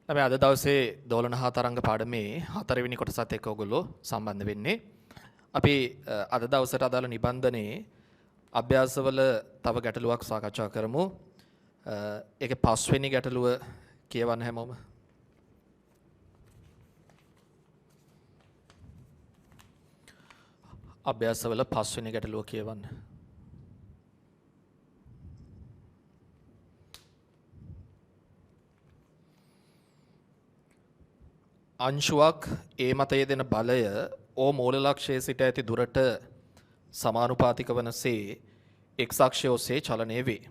අපි අද දවසේ දෝලනහා තරංග පාඩමේ 4 වෙනි කොටසත් එක්ක ඔයගොල්ලෝ සම්බන්ධ වෙන්නේ. අපි අද දවසට අදාළ නිබන්ධනයේ අභ්‍යාසවල තව ගැටලුවක් සාකච්ඡා කරමු. ඒකේ 5 වෙනි ගැටලුව කියවන්න හැමෝම. අභ්‍යාසවල 5 වෙනි ගැටලුව කියවන්න. අංශුවක් ඒ මත යෙදෙන බලය ඕ මූල ලක්ෂයේ සිට ඇති දුරට සමානුපාතික වනසේ x අක්ෂය ඔස්සේ චලනය වේ.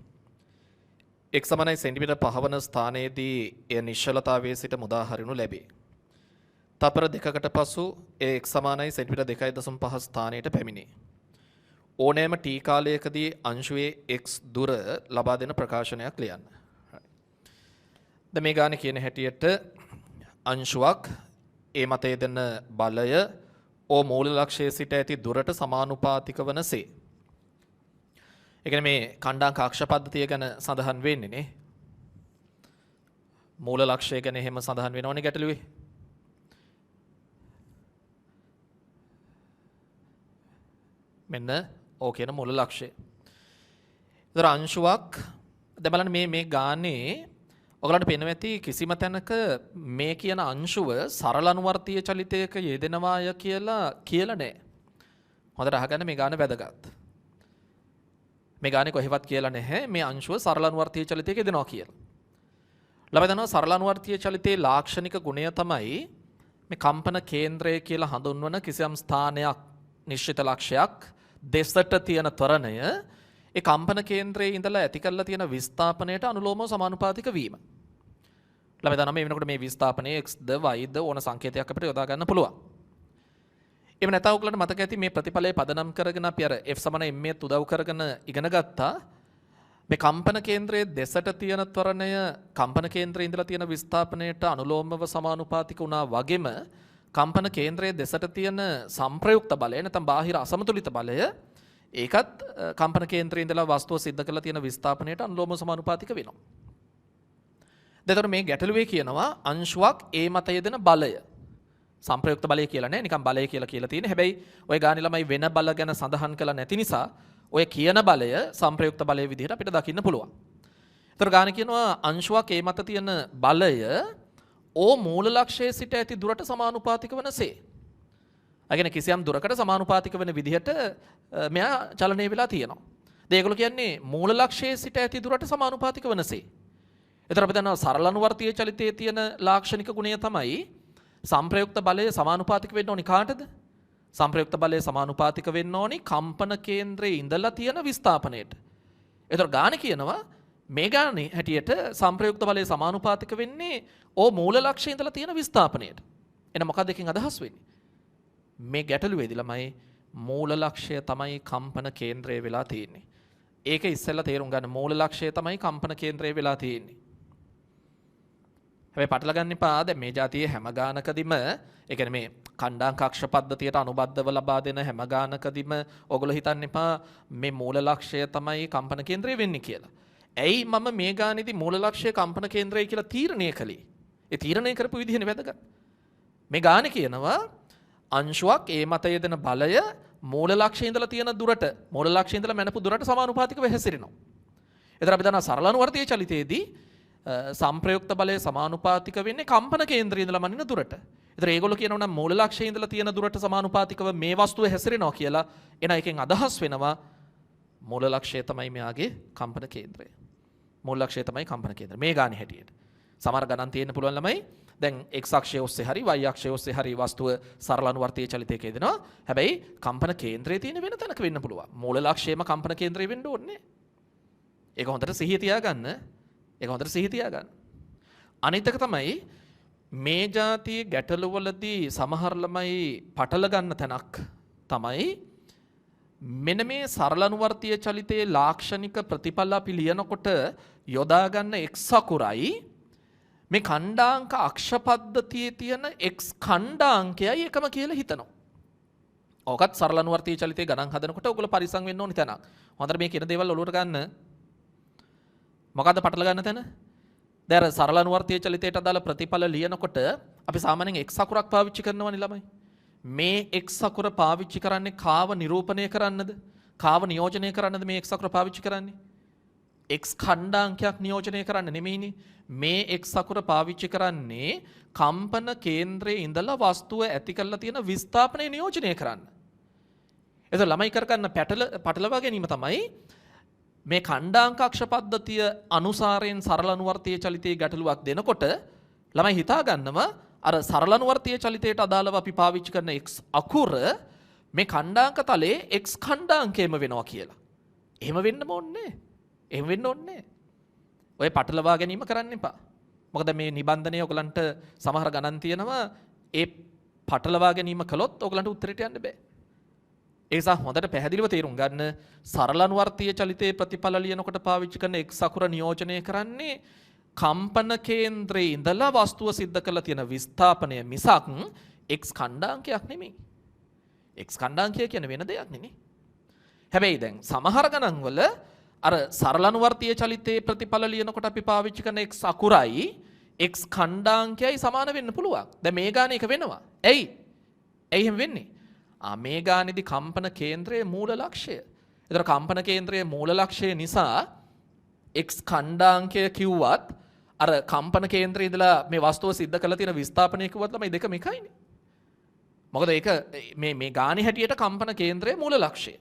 x සමානයි සෙන්ටිමීටර් 5 වන ස්ථානයේදී එය නිශ්චලතාවයේ සිට මුදා හරිනු ලැබේ. තපර දෙකකට පසු ඒ x සමානයි සෙන්ටිමීටර් 2.5 ස්ථානයට පැමිණේ. ඕනෑම t කාලයකදී අංශුවේ x දුර ලබා දෙන ප්‍රකාශනයක් ලියන්න. දැන් මේ ගානේ කියන හැටියට අංශුවක් ඒ මත යෙදෙන බලය ඕ මූල ලක්ෂයේ සිට ඇති දුරට සමානුපාතික වනසේ. ඒ කියන්නේ මේ ඛණ්ඩාංක අක්ෂ පද්ධතිය ගැන සඳහන් වෙන්නේ නේ. මූල ලක්ෂය ගැන එහෙම සඳහන් වෙනවනේ ගැටලුවේ. මෙන්න ඕ කියන මූල ලක්ෂය. ඒතර අංශුවක් දැන් බලන්න මේ ගානේ ඔයගලන්ට පේනවා ඇති කිසිම තැනක මේ කියන අංශුව සරල අනුවර්තීය චලිතයක යෙදෙනවාය කියලා නැහැ. හොඳට අහගන්න මේ ගාන වැදගත්. මේ ගානේ කොහෙවත් කියලා නැහැ මේ අංශුව සරල අනුවර්තීය චලිතයක යෙදෙනවා කියලා. ළමයි දන්නවා සරල අනුවර්තීය චලිතයේ ලාක්ෂණික ගුණය තමයි මේ කම්පන කේන්ද්‍රය කියලා හඳුන්වන කිසියම් ස්ථානයක් නිශ්චිත ලක්ෂයක් දෙසට තියෙන ත්වරණය ඒ කම්පන කේන්ද්‍රයේ ඉඳලා ඇති කරලා තියෙන විස්ථාපනයට අනුලෝමව සමානුපාතික වීම. ළමයි දන්නා මේ වෙනකොට මේ විස්ථාපනයේ xද yද ඕන සංකේතයක් අපිට යොදා ගන්න පුළුවන්. එහෙම නැත්නම් ඔයගලන්ට මතක ඇති මේ ප්‍රතිඵලයේ පදනම් කරගෙන අපි අර f සමාන m ත් උදව් කරගෙන ඉගෙන ගත්තා. මේ කම්පන කේන්ද්‍රයේ දෙසට තියෙන ත්වරණය කම්පන කේන්ද්‍රයේ ඉඳලා තියෙන විස්ථාපනයට අනුලෝමව සමානුපාතික වුණා වගේම කම්පන කේන්ද්‍රයේ දෙසට තියෙන සංප්‍රයුක්ත බලය නැත්නම් බාහිර අසමතුලිත බලය ඒකත් කම්පන කේන්ද්‍රයේ ඉඳලා වස්තුව සිද්ධ කරලා තියෙන විස්ථාපනයට අනුලෝම සමානුපාතික වෙනවා. දැන් මේ ගැටලුවේ කියනවා අංශුවක් ඒ මත යෙදෙන බලය. සංප්‍රයුක්ත බලය කියලා නෑ නිකන් බලය කියලා තියෙන. හැබැයි ඔය ගානේ ළමයි වෙන බල ගැන සඳහන් කළා නැති නිසා ඔය කියන බලය සංප්‍රයුක්ත බලය විදිහට අපිට දකින්න පුළුවන්. ඒතර ගානේ කියනවා අංශුවක් ඒ මත තියෙන බලය ඕ මූල ලක්ෂයේ සිට ඇති දුරට සමානුපාතික වනසේ. අගෙන කිසියම් දුරකට සමානුපාතික වෙන විදිහට මෙයා චලනය වෙලා තියෙනවා. දැන් ඒගොල්ලෝ කියන්නේ මූල ලක්ෂයේ සිට ඇති දුරට සමානුපාතික වනසේ. ඒතර අපි දන්නවා සරල අනුවර්තීය චලිතයේ තියෙන ලාක්ෂණික ගුණය තමයි සංප්‍රයුක්ත බලය සමානුපාතික වෙන්න ඕනි කාටද? සංප්‍රයුක්ත බලය සමානුපාතික වෙන්න ඕනි කම්පන කේන්ද්‍රයේ ඉඳලා තියෙන විස්ථාපනයට. ඒතර ගාන කියනවා මේ ගානේ හැටියට සංප්‍රයුක්ත බලය සමානුපාතික වෙන්නේ ඕ මූල ලක්ෂයේ ඉඳලා තියෙන විස්ථාපනයට. එන මොකක්ද එකකින් අදහස් වෙන්නේ? මේ ගැටලුවේදී ළමයි මූල ලක්ෂය තමයි කම්පන කේන්ද්‍රය වෙලා තියෙන්නේ. ඒක ඉස්සෙල්ලා තේරුම් ගන්න මූල ලක්ෂය තමයි කම්පන කේන්ද්‍රය වෙලා තියෙන්නේ. හැබැයි පටල ගන්න එපා දැන් මේ જાතියේ හැම ගානකදීම ඒ කියන්නේ මේ ඛණ්ඩාංක අක්ෂ පද්ධතියට අනුබද්ධව ලබා දෙන හැම ගානකදීම ඔයගොල්ලෝ හිතන්න එපා මේ මූල ලක්ෂය තමයි කම්පන කේන්ද්‍රය වෙන්නේ කියලා. ඇයි මම මේ ගානේදී මූල ලක්ෂය කම්පන කේන්ද්‍රය කියලා තීරණය කළේ? ඒ තීරණය කරපු විදිහනේ වැදගත්. මේ ගානේ කියනවා අංශුවක් ඒ මත යෙදෙන බලය මූල ලක්ෂයේ ඉඳලා තියෙන දුරට මූල ලක්ෂයේ ඉඳලා මැනපු දුරට සමානුපාතිකව හැසිරෙනවා. ඒතර අපි දන්නවා සරල අනුවර්තීය චලිතයේදී සංප්‍රයුක්ත බලය සමානුපාතික වෙන්නේ කම්පන කේන්ද්‍රයේ ඉඳලා මනින දුරට. ඒතර ඒගොල්ලෝ කියනවා නම් මූල ලක්ෂයේ ඉඳලා තියෙන දුරට සමානුපාතිකව මේ වස්තුව හැසිරෙනවා කියලා. එන එකෙන් අදහස් වෙනවා මූල ලක්ෂය තමයි මෙයාගේ කම්පන කේන්ද්‍රය. මූල ලක්ෂය තමයි කම්පන කේන්ද්‍රය. මේ ගානේ හැටියට. සමහර ගණන් තියෙන්න පුළුවන් ළමයි දැන් x අක්ෂය ඔස්සේ හරි y අක්ෂය ඔස්සේ හරි වස්තුව සරල අනුවර්තීය චලිතයක යෙදෙනවා. හැබැයි කම්පන කේන්ද්‍රයේ තියෙන වෙන තැනක වෙන්න පුළුවන්. මූල ලක්ෂයම කම්පන කේන්ද්‍රය වෙන්න ඕනේ. ඒක හොඳට සිහිය තියාගන්න. අනිත් එක තමයි මේ જાතියේ ගැටලුවලදී සමහර ළමයි පටල ගන්න තැනක් තමයි මෙන්න මේ සරල අනුවර්තීය චලිතයේ ලාක්ෂණික ප්‍රතිඵල අපි ලියනකොට යොදා ගන්න x අකුරයි මේ ඛණ්ඩාංක අක්ෂ පද්ධතියේ තියෙන x ඛණ්ඩාංකයයි එකම කියලා හිතනවා. ඕකත් සරල අනුවර්තීය චලිතයේ ගණන් හදනකොට ඔයගොල්ලෝ පරිස්සම් වෙන්න ඕනි තැනක්. හොඳට මේ කියන දේවල් ඔලුවට ගන්න. මොකද්ද පටල ගන්න තැන? දැන් සරල අනුවර්තීය චලිතයට අදාළ ප්‍රතිඵල ලියනකොට අපි සාමාන්‍යයෙන් x අකුරක් පාවිච්චි කරනවනේ ළමයි. මේ x අකුර පාවිච්චි කරන්නේ කාව නිරූපණය කරන්නද? කාව නියෝජනය කරන්නද මේ x අකුර පාවිච්චි කරන්නේ? x ඛණ්ඩාංකයක් නියෝජනය කරන්න නෙමෙයිනේ. මේ x අකුර පාවිච්චි කරන්නේ කම්පන කේන්ද්‍රයේ ඉඳලා වස්තුව ඇති කරලා තියෙන විස්ථාපනය නියෝජනය කරන්න. එතකොට ළමයි කරගන්න පටලවා ගැනීම තමයි මේ ඛණ්ඩාංකාක්ෂ පද්ධතිය අනුසාරයෙන් සරල අනුවර්තීය චලිතයේ ගැටලුවක් දෙනකොට ළමයි හිතා ගන්නවා අර සරල අනුවර්තීය චලිතයට අදාළව අපි පාවිච්චි කරන x අකුර මේ ඛණ්ඩාංක තලයේ x ඛණ්ඩාංකයම වෙනවා කියලා. එහෙම වෙන්න ඕනේ. එහෙම වෙන්න ඕනේ. ඔය පටලවා ගැනීම කරන්න එපා. මොකද මේ නිබන්ධනය ඔයගලන්ට සමහර ගණන් තියෙනවා ඒ පටලවා ගැනීම කළොත් ඔයගලන්ට උත්තරයට යන්න බෑ. ඒ නිසා හොඳට පැහැදිලිව තේරුම් ගන්න සරල අනුවර්තීය චලිතයේ ප්‍රතිඵල ලියනකොට පාවිච්චි කරන x අකුර නියෝජනය කරන්නේ කම්පන කේන්ද්‍රයේ ඉඳලා වස්තුව සිද්ධ කරලා තියෙන විස්ථාපනය මිසක් x ඛණ්ඩාංකයක් නෙමෙයි. x ඛණ්ඩාංකය කියන වෙන දෙයක් නෙමෙයි. හැබැයි දැන් සමහර ගණන් වල අර සරල අනුවර්තීය චලිතයේ ප්‍රතිඵල ලියනකොට අපි පාවිච්චි කරන x අකුරයි x ඛණ්ඩාංකයයි සමාන වෙන්න පුළුවන්. දැන් මේ ගාන එක වෙනවා. ඇයි? ඇයි එහෙම වෙන්නේ? මේ ගානේදී කම්පන කේන්ද්‍රයේ මූල ලක්ෂය. ඒතර කම්පන කේන්ද්‍රයේ මූල ලක්ෂය නිසා x ඛණ්ඩාංකය කිව්වත් අර කම්පන කේන්ද්‍රයේ ඉඳලා මේ වස්තුව සිද්ධ කරලා තියෙන විස්ථාපනය කිව්වත් ළමයි දෙකම එකයිනේ. මොකද ඒක මේ ගානේ හැටියට කම්පන කේන්ද්‍රයේ මූල ලක්ෂය.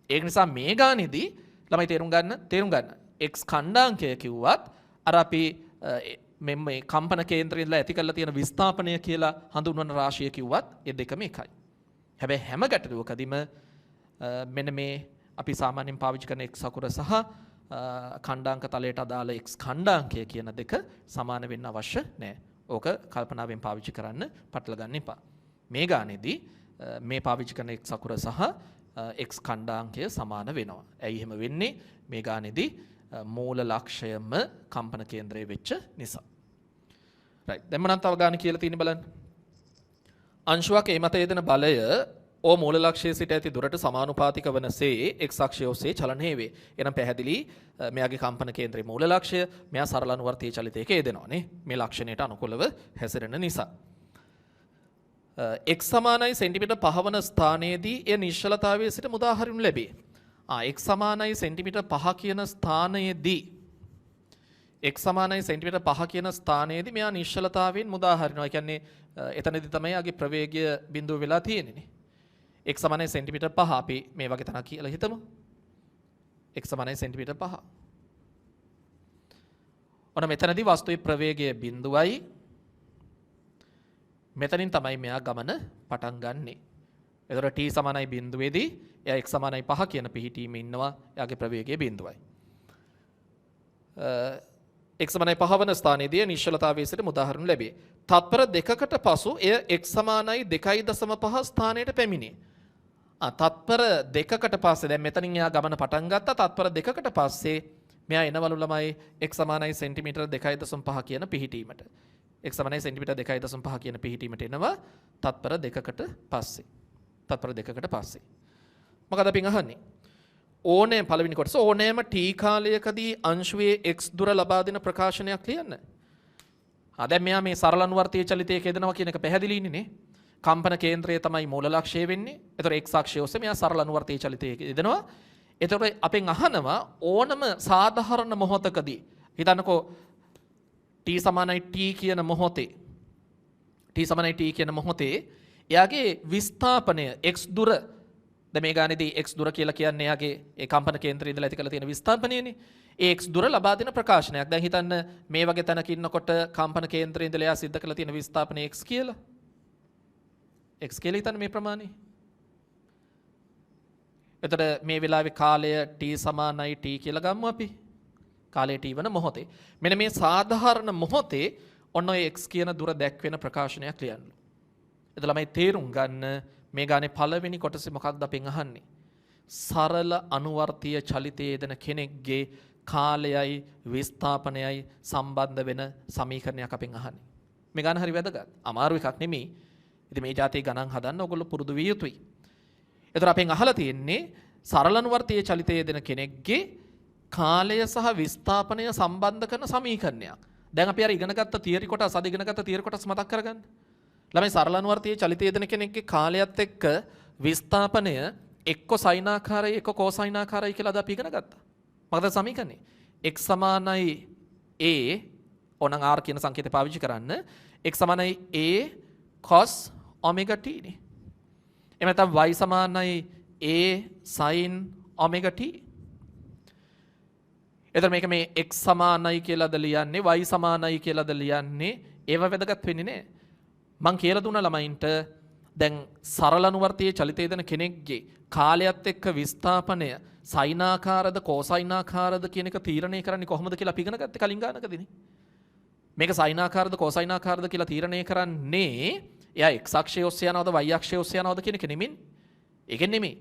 ඒක නිසා මේ ගානේදී ළමයි තේරුම් ගන්න x ඛණ්ඩාංකය කිව්වත් අර අපි මේ කම්පන කේන්ද්‍රයේ ඉඳලා ඇති කරලා තියෙන විස්ථාපනය කියලා හඳුන්වන රාශිය කිව්වත් ඒ දෙකම එකයි. හැබැයි හැම ගැටලුවකදීම මෙන්න මේ අපි සාමාන්‍යයෙන් පාවිච්චි කරන x අකුර සහ ඛණ්ඩාංක තලයට අදාළ x ඛණ්ඩාංකය කියන දෙක සමාන වෙන්න අවශ්‍ය නැහැ. ඕක කල්පනාවෙන් පාවිච්චි කරන්න පටල ගන්න එපා. මේ ගානේදී මේ පාවිච්චි කරන x අකුර සහ x ඛණ්ඩාංකය සමාන වෙනවා. ඇයි එහෙම වෙන්නේ? මේ ගානේදී මූල ලක්ෂයම කම්පන කේන්ද්‍රයේ වෙච්ච නිසා. right. දැන් මම තව ගාන කියලා තියෙන බලන්න. අංශුවක් ඒ මත යෙදෙන බලය ඕ මූල ලක්ෂයේ සිට ඇති දුරට සමානුපාතික වනසේ x අක්ෂය ඔස්සේ චලනය වේ. එනම් පැහැදිලි මෙයාගේ කම්පන කේන්ද්‍රයේ මූල ලක්ෂය මෙයා සරල අනුවර්තීය චලිතයක යෙදෙනවානේ. මේ ලක්ෂණයට අනුකූලව හැසිරෙන නිසා. x සමානයි සෙන්ටිමීටර් 5 වන ස්ථානයේදී එය නිශ්චලතාවයේ සිට මුදා හරිනු ලැබේ. x සමානයි සෙන්ටිමීටර් 5 කියන ස්ථානයේදී x සමානයි සෙන්ටිමීටර් 5 කියන ස්ථානයේදී මෙයා නිශ්චලතාවයෙන් මුදා හරිනවා. ඒ කියන්නේ එතනදී තමයි ආගේ ප්‍රවේගය බිඳුව වෙලා තියෙන්නේ. x සමානයි සෙන්ටිමීටර් 5 අපි මේ වගේ තනක් කියලා හිතමු. x සමානයි සෙන්ටිමීටර් 5. ඔන්න මෙතනදී වස්තුවේ ප්‍රවේගය බිඳුවයි. මෙතනින් තමයි මෙයා ගමන පටන් ගන්නෙ. එතකොට t සමානයි බිඳුවේදී එයා x සමානයි 5 කියන පිහිටීමේ ඉන්නවා. එයාගේ ප්‍රවේගය බිඳුවයි. x සමානයි 5 වන ස්ථානයේදී නිශ්චලතාවයේ සිට මුදා හරිනු ලැබේ. තත්පර දෙකකට පසු එය x සමානයි 2.5 ස්ථානයට පැමිණේ. තත්පර දෙකකට පස්සේ දැන් මෙතනින් එයා ගමන පටන් ගත්තා. තත්පර දෙකකට පස්සේ මෙයා එනවලු ළමයි x සමානයි සෙන්ටිමීටර් 2.5 කියන පිහිටීමට. x සමානයි සෙන්ටිමීටර් 2.5 කියන පිහිටීමට එනවා තත්පර දෙකකට පස්සේ. තත්පර දෙකකට පස්සේ. මොකද අපි අහන්නේ? ඕනෑම පළවෙනි කොටස ඕනෑම t කාලයකදී අංශුවේ x දුර ලබා දෙන ප්‍රකාශනයක් ලියන්න. දැන් මෙයා මේ සරල අනුවර්තීය චලිතයක යෙදෙනවා කියන එක පැහැදිලිනේ නේ. කම්පන කේන්ද්‍රය තමයි මූල ලක්ෂය වෙන්නේ. ඒතර x අක්ෂය ඔස්සේ මෙයා සරල අනුවර්තීය චලිතයක යෙදෙනවා. ඒතර අපෙන් අහනවා ඕනම සාධාරණ මොහොතකදී හිතන්නකෝ t සමානයි t කියන මොහොතේ t සමානයි t කියන මොහොතේ එයාගේ විස්ථාපනය x දුර දැන් මේ ගානේදී x දුර කියලා කියන්නේ එයාගේ ඒ කම්පන කේන්ද්‍රයේ ඉඳලා ඇති කරලා තියෙන විස්ථාපනයනේ. ඒ x දුර ලබා දෙන ප්‍රකාශනයක්. දැන් හිතන්න මේ වගේ තැනක ඉන්නකොට කම්පන කේන්ද්‍රයේ ඉඳලා එයා සිද්ධ කරලා තියෙන විස්ථාපනය x කියලා. x කියලා හිතන්න මේ ප්‍රමාණය. එතකොට මේ වෙලාවේ කාලය t සමානයි t කියලා ගමු අපි. කාලය t වන මොහොතේ. මෙන්න මේ සාධාරණ මොහොතේ ඔන්න ඔය x කියන දුර දැක්වෙන ප්‍රකාශනයක් ලියන්න. එතකොට ළමයි තේරුම් ගන්න මේ ගානේ පළවෙනි කොටසේ මොකක්ද අපෙන් අහන්නේ? සරල අනුවර්තීය චලිතයේ යෙදෙන කෙනෙක්ගේ කාලයයි විස්ථාපනයයි සම්බන්ධ වෙන සමීකරණයක් අපෙන් අහන්නේ. මේ ගාන හරි වැදගත්. අමාරු එකක් නෙමෙයි. ඉතින් මේ જાතිය ගණන් හදන්න ඕගොල්ලෝ පුරුදු විය යුතුයි. ඒතර අපෙන් අහලා තියෙන්නේ සරල අනුවර්තීය චලිතයේ යෙදෙන කෙනෙක්ගේ කාලය සහ විස්ථාපනය සම්බන්ධ කරන සමීකරණයක්. දැන් අපි අර ඉගෙනගත්ත තියරි කොටස් අද ඉගෙනගත්ත තියරි කොටස් මතක් කරගන්න. ළමයි සරල අනුවර්තයේ චලිත යෙදෙන කෙනෙක්ගේ කාලයත් එක්ක විස්ථාපනය එක්ක සයිනාකාරයි එක්ක කෝසයිනාකාරයි කියලා අද අපි ඉගෙන ගත්තා. මොකද සමීකරණේ x සමානයි a ඕනනම් r කියන සංකේතය පාවිච්චි කරන්න. x සමානයි a cos omega t නේ. එහෙම නැත්නම් y සමානයි a sin omega t. එතකොට මේක මේ x සමානයි කියලාද ලියන්නේ y සමානයි කියලාද ලියන්නේ ඒව වැදගත් වෙන්නේ නැහැ. මං කියලා දුන්න ළමයින්ට දැන් සරල අනුවර්තයේ චලිත යෙදෙන කෙනෙක්ගේ කාලයත් එක්ක විස්ථාපනය සයිනාකාරද කෝසයිනාකාරද කියන එක තීරණය කරන්නේ කොහොමද කියලා අපි ඉගෙන ගත්තේ කලින් ගානකදීනේ. මේක සයිනාකාරද කෝසයිනාකාරද කියලා තීරණය කරන්නේ එයා x අක්ෂය ඔස්සේ යනවද y අක්ෂය ඔස්සේ යනවද කියන එක නෙමෙයි. ඒක නෙමෙයි.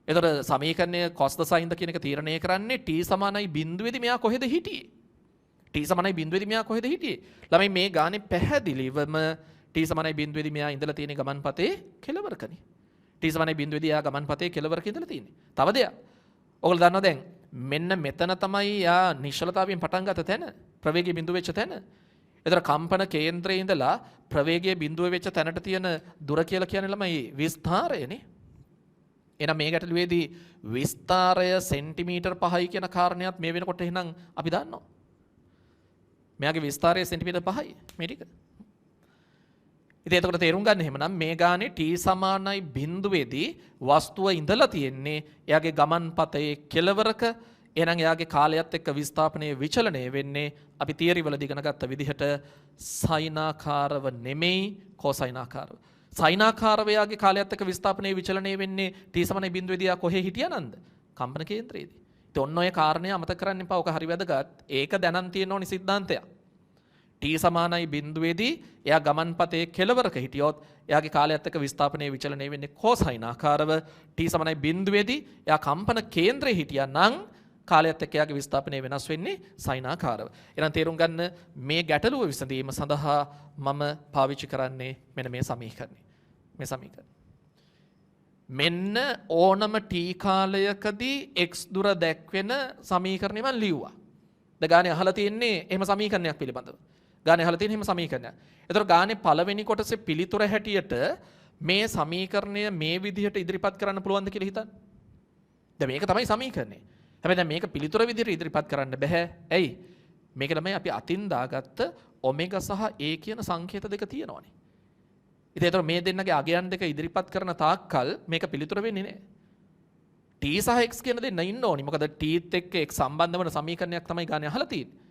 එතකොට සමීකරණය cos ද sin ද කියන එක තීරණය කරන්නේ t සමානයි බිඳුවේදී මෙයා කොහෙද හිටියේ? t සමානයි බිඳුවේදී මෙයා කොහෙද හිටියේ? ළමයි මේ ගානේ පැහැදිලිවම t සමානයි බිඳුවේදී මෙයා ඉඳලා තියෙන ගමන්පතේ කෙලවරකනේ. t සමානයි බිඳුවේදී එයා ගමන්පතේ කෙලවරක ඉඳලා තියෙන්නේ. තව දෙයක්. ඔයගොල්ලෝ දන්නවා දැන් මෙන්න මෙතන තමයි යා නිශ්චලතාවයෙන් පටන් ගත තැන ප්‍රවේගය බිඳුව වෙච්ච තැන. ඒතර කම්පන කේන්ද්‍රයේ ඉඳලා ප්‍රවේගය බිඳුව වෙච්ච තැනට තියෙන දුර කියලා කියන්නේ ළමයි විස්තාරයනේ. එහෙනම් මේ ගැටලුවේදී විස්තාරය සෙන්ටිමීටර් 5යි කියන කාරණයක් මේ වෙනකොට එහෙනම් අපි දන්නවා. මෙයාගේ විස්තාරය සෙන්ටිමීටර් 5යි මේ ටික. ඉතින් එතකොට තේරුම් ගන්න එහෙමනම් මේ ගානේ t සමානයි බිඳුවේදී වස්තුව ඉඳලා තියෙන්නේ එයාගේ ගමන් පතේ කෙලවරක. එහෙනම් එයාගේ කාලයත් එක්ක විස්ථාපනයේ විචලනය වෙන්නේ අපි තියරි වලදී ඉගෙන ගත්ත විදිහට සයිනාකාරව නෙමෙයි කෝසයිනාකාරව. සයිනාකාරව එයාගේ කාලයත් එක්ක විස්ථාපනයේ විචලනය වෙන්නේ t සමානයි බිඳුවේදී එයා කොහේ හිටියානන්ද? කම්පන කේන්ද්‍රයේදී. ඉතින් ඔන්න ඔය කාරණේ අමතක කරන්න එපා. ඔක හරි වැදගත්. ඒක දැනන් තියෙන්න ඕනි සිද්ධාන්තයක්. t සමානයි බිඳුවේදී එයා ගමන්පතේ කෙලවරක හිටියොත් එයාගේ කාලයත් එක්ක විස්ථාපනයේ විචලනය වෙන්නේ කෝසයිනාකාරව. t සමානයි බිඳුවේදී එයා කම්පන කේන්ද්‍රයේ හිටියා නම් කාලයත් එක්ක එයාගේ විස්ථාපනය වෙනස් වෙන්නේ සයිනාකාරව. එහෙනම් තේරුම් ගන්න මේ ගැටලුව විසඳීම සඳහා මම පාවිච්චි කරන්නේ මෙන්න මේ සමීකරණය. මේ සමීකරණය. මෙන්න ඕනම t කාලයකදී x දුර දැක්වෙන සමීකරණය මම ලිව්වා. ද ගානේ අහලා තියෙන්නේ එහෙම සමීකරණයක් පිළිබඳව. ගානේ අහලා තියෙන එහෙම සමීකරණයක්. ඒතකොට ගානේ පළවෙනි කොටසේ පිළිතුර හැටියට මේ සමීකරණය මේ විදිහට ඉදිරිපත් කරන්න පුළුවන්ද කියලා හිතන්න. දැන් මේක තමයි සමීකරණය. හැබැයි දැන් මේක පිළිතුර විදිහට ඉදිරිපත් කරන්න බෑ. ඇයි? මේක තමයි අපි අතින් දාගත්ත ඔමෙගා සහ a කියන සංකේත දෙක තියෙනවානේ. ඉතින් ඒතර මේ දෙන්නගේ අගයන් දෙක ඉදිරිපත් කරන තාක්කල් මේක පිළිතුර වෙන්නේ නැහැ. t සහ x කියන දෙන්න ඉන්න ඕනි. මොකද t එක්ක x සම්බන්ධ වෙන සමීකරණයක් තමයි ගානේ අහලා තියෙන්නේ.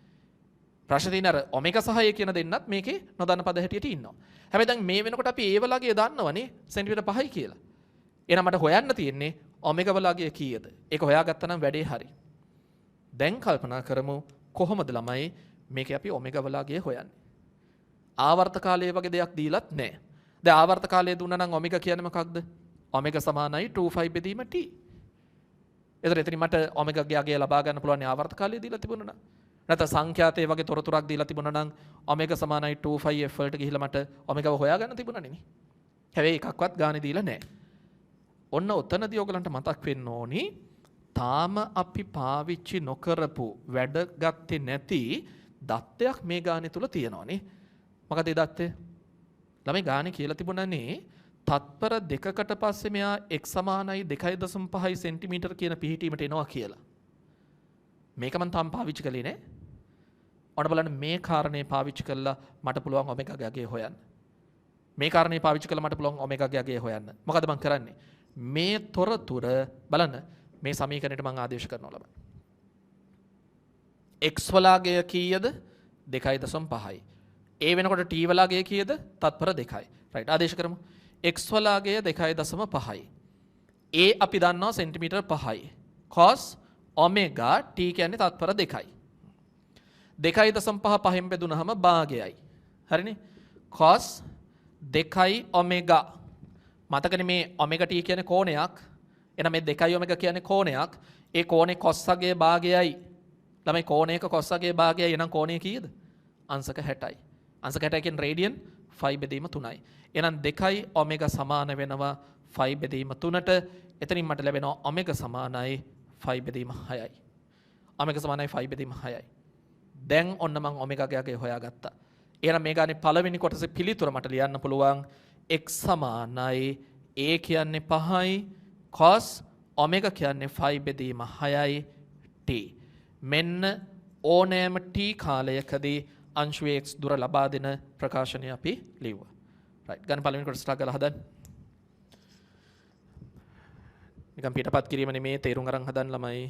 ප්‍රශ්නේ තියෙන අර ඔමෙගා සහ a කියන දෙන්නත් මේකේ නොදන්න පද හැටියට ඉන්නවා. හැබැයි දැන් මේ වෙනකොට අපි a වලගේ දන්නවනේ සෙන්ටිමීටර් 5යි කියලා. එහෙනම් මට හොයන්න තියෙන්නේ ඔමෙගා වලගේ කීයද? ඒක හොයාගත්තා නම් වැඩේ හරි. දැන් කල්පනා කරමු කොහොමද ළමයි මේක අපි ඔමෙගා වලගේ හොයන්නේ? ආවර්ත කාලය වගේ දෙයක් දීලත් නැහැ. දැන් ආවර්ත කාලය දුන්නා නම් ඔමෙගා කියන්නේ මොකක්ද? ඔමෙගා සමානයි 2π බෙදීම t. එතනින් මට ඔමෙගාගේ අගය ලබා ගන්න පුළුවන් ආවර්ත කාලය දීලා තිබුණා නම්. නැත්නම් සංඛ්‍යාතයේ වගේ තොරතුරක් දීලා තිබුණා නම් ඔමෙගා සමානයි 2πf වලට ගිහිල්ලා මට ඔමෙගාව හොයාගන්න තිබුණානේ නේ. හැබැයි එකක්වත් ගානේ දීලා නැහැ. ඔන්න ඔතනදී ඔයගලන්ට මතක් වෙන්න ඕනි තාම අපි පාවිච්චි නොකරපු වැඩ ගත්තේ නැති දත්තයක් මේ ගානේ තුල තියෙනවානේ. මොකද ඒ දත්තේ? ළමයි ගානේ කියලා තිබුණානේ තත්පර දෙකකට පස්සේ මෙයා x සමානයි 2.5 සෙන්ටිමීටර් කියන පිහිටීමට එනවා කියලා. මේක මම තාම පාවිච්චි කළේ නෑ. ඔන්න බලන්න මේ කාරණේ පාවිච්චි කළා මට පුළුවන් ඔමෙගාගේ අගය හොයන්න. මේ කාරණේ පාවිච්චි කළා මට පුළුවන් ඔමෙගාගේ අගය හොයන්න. මොකද මම කරන්නේ? මේ තොරතුර බලන්න මේ සමීකරණයට මම ආදේශ කරනවා ළමයි. x වලාගය කීයද? 2.5යි. a වෙනකොට t වලාගය කීයද? තත්පර 2යි. රයිට් ආදේශ කරමු. x වලාගය 2.5යි. a අපි දන්නවා සෙන්ටිමීටර් 5යි. cos ඔමෙගා t කියන්නේ තත්පර 2යි. 2.5 පහෙන් බෙදුනහම භාගයයි. හරිනේ? cos 2 ඔමෙගා. මතකනේ මේ ඔමෙගා t කියන්නේ කෝණයක්. එහෙනම් මේ 2 ඔමෙගා කියන්නේ කෝණයක්. ඒ කෝණේ cos අගයේ භාගයයි. ළමයි කෝණයක cos අගයේ භාගයයි. එහෙනම් කෝණය කීයද? අංශක 60යි. අංශක 60 කියන්නේ රේඩියන් 5 බෙදීම 3යි. එහෙනම් 2 ඔමෙගා සමාන වෙනවා 5 බෙදීම 3ට. එතනින් මට ලැබෙනවා ඔමෙගා සමානයි 5 බෙදීම 6යි. ඔමෙගා සමානයි 5 බෙදීම 6යි. දැන් ඔන්න මම ඔමෙගා ගාගේ හොයාගත්තා. එහෙනම් මේ ගානේ පළවෙනි කොටසේ පිළිතුර මට ලියන්න පුළුවන් x සමානයි a කියන්නේ 5යි cos ඔමෙගා කියන්නේ 5 බෙදීම 6යි t. මෙන්න ඕනෑම t කාලයකදී අංශුවේ x දුර ලබා දෙන ප්‍රකාශනය අපි ලිව්වා. right ගන්න පළවෙනි කොටසට ගලා හදන්න. නිකන් පිටපත් කිරීම නෙමේ තේරුම් අරන් හදන්න ළමයි.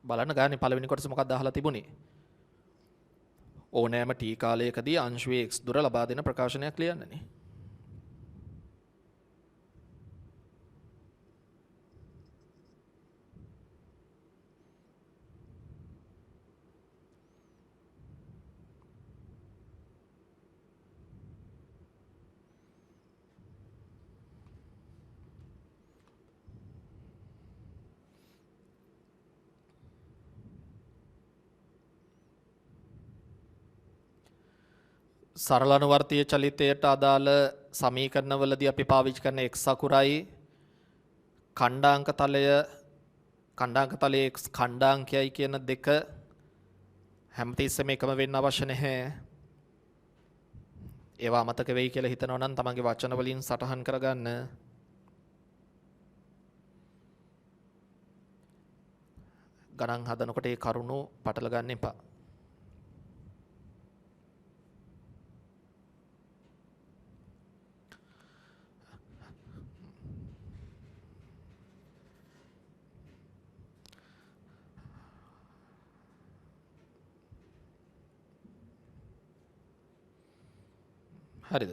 බලන්න ගානේ පළවෙනි කොටස මොකක්ද අහලා තිබුණේ? ඕනෑම t කාලයකදී අංශුවේ x දුර ලබා දෙන ප්‍රකාශනයක් ලියන්නනේ. සරල අනුවර්තීය චලිතයට අදාළ සමීකරණවලදී අපි පාවිච්චි කරන x අකුරයි ඛණ්ඩාංක තලයේ x ඛණ්ඩාංකයයි කියන දෙක හැමතිස්සෙම එකම වෙන්න අවශ්‍ය නැහැ. ඒවා අමතක වෙයි කියලා හිතනවා නම් තමන්ගේ වචන වලින් සටහන් කරගන්න. ගණන් හදනකොට ඒ කරුණු පටල ගන්න එපා. හරිද?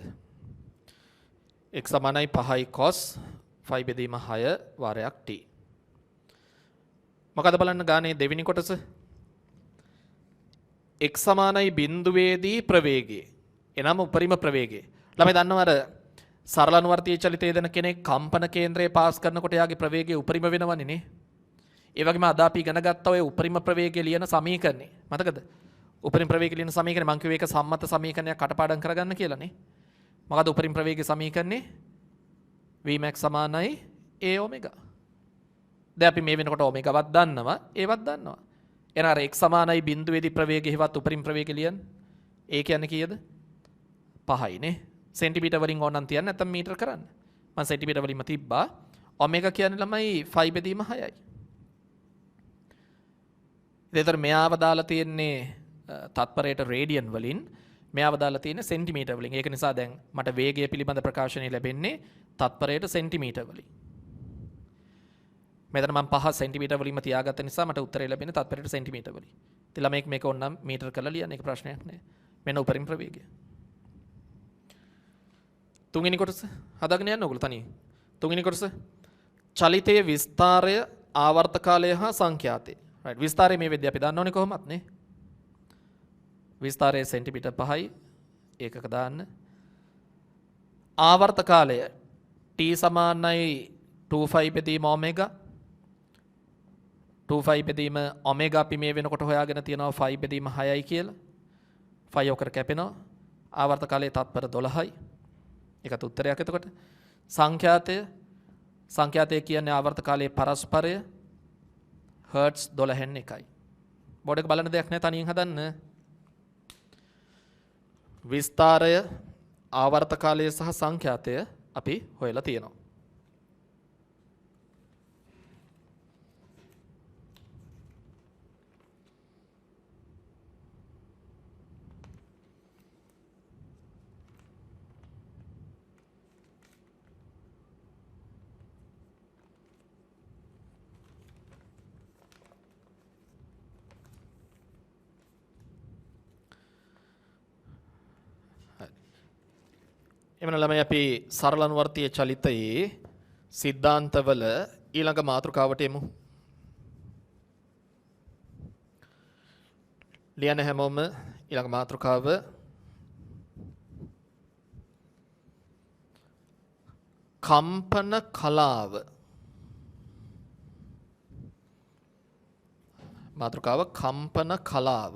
x සමානයි 5යි cos 5 බෙදීම 6 වාරයක් t. මොකද බලන්න ගානේ දෙවෙනි කොටස x සමානයි බිඳුවේදී ප්‍රවේගය. එනම උපරිම ප්‍රවේගය. ළමයි දන්නව අර සරල අනුවර්තීය චලිතය දෙන කෙනෙක් කම්පන කේන්ද්‍රය පාස් කරනකොට එයාගේ ප්‍රවේගය උපරිම වෙනවනේ නේ. ඒ වගේම අද අපි ඉගෙන ගත්ත ඔය උපරිම ප්‍රවේගය ලියන සමීකරණේ මතකද? උපරිම ප්‍රවේගය ලියන සමීකරණය මං කිව්වේ ඒක සම්මත සමීකරණයක් කටපාඩම් කරගන්න කියලානේ. මොකද උපරිම ප්‍රවේගය සමීකරණේ Vmax සමානයි a ඔමෙගා. දැන් අපි මේ වෙනකොට ඔමෙගාවත් දන්නවා ඒවත් දන්නවා. එහෙනම් අර x සමානයි බිඳුවේදී ප්‍රවේගය හෙවත් උපරිම ප්‍රවේගය ලියන්න. ඒ කියන්නේ කීයද? 5යි නේ. සෙන්ටිමීටර් වලින් ඕනනම් තියන්න නැත්නම් මීටර කරන්න. මම සෙන්ටිමීටර් වලින්ම තිබ්බා. ඔමෙගා කියන්නේ ළමයි 5 බෙදීම 6යි. ඉතින් මෙයාව දාලා තියෙන්නේ තත්පරයට රේඩියන් වලින් මෙයාව දාලා තියෙන්නේ සෙන්ටිමීටර් වලින්. ඒක නිසා දැන් මට වේගය පිළිබඳ ප්‍රකාශනය ලැබෙන්නේ තත්පරයට සෙන්ටිමීටර් වලින්. මෙතන මම 5 සෙන්ටිමීටර් වලින්ම තියාගත්ත නිසා මට උත්තරය ලැබෙන්නේ තත්පරයට සෙන්ටිමීටර් වලින්. ඉතින් ළමයික් මේක ඕනනම් මීටර කරලා ලියන්න ඒක ප්‍රශ්නයක් නෑ. මෙන්න උපරිම ප්‍රවේගය. තුන්වෙනි කොටස හදාගෙන යන්න ඕගොල්ලෝ තනියෙන්. තුන්වෙනි කොටස චලිතයේ විස්තරය ආවර්ත කාලය හා සංඛ්‍යාතය. right විස්තරය මේ වෙද්දී අපි දන්න ඕනේ කොහොමත් නේ. විස්තරයේ සෙන්ටිමීටර් 5යි ඒකක දාන්න. ආවර්ත කාලය t සමානයි 2π බෙදීම ඔමෙගා 2π බෙදීම ඔමෙගා අපි මේ වෙනකොට හොයාගෙන තියෙනවා 5 බෙදීම 6යි කියලා. 5 ඔකර කැපෙනවා. ආවර්ත කාලයේ තත්පර 12යි. ඒකත් උත්තරයක් එතකොට. සංඛ්‍යාතය කියන්නේ ආවර්ත කාලයේ පරස්පරය හර්ට්ස් 12න් එකයි. බෝඩ් එක බලන්න දෙයක් නැහැ තනියෙන් හදන්න. විස්තරය ආවර්ත කාලය සහ සංඛ්‍යාතය අපි හොයලා තියෙනවා. එමන ළමයි අපි සරල අනුවර්තීය චලිතයේ සිද්ධාන්තවල ඊළඟ මාතෘකාවට එමු. ලියන හැමෝම ඊළඟ මාතෘකාව කම්පන කලාව. මාතෘකාව කම්පන කලාව.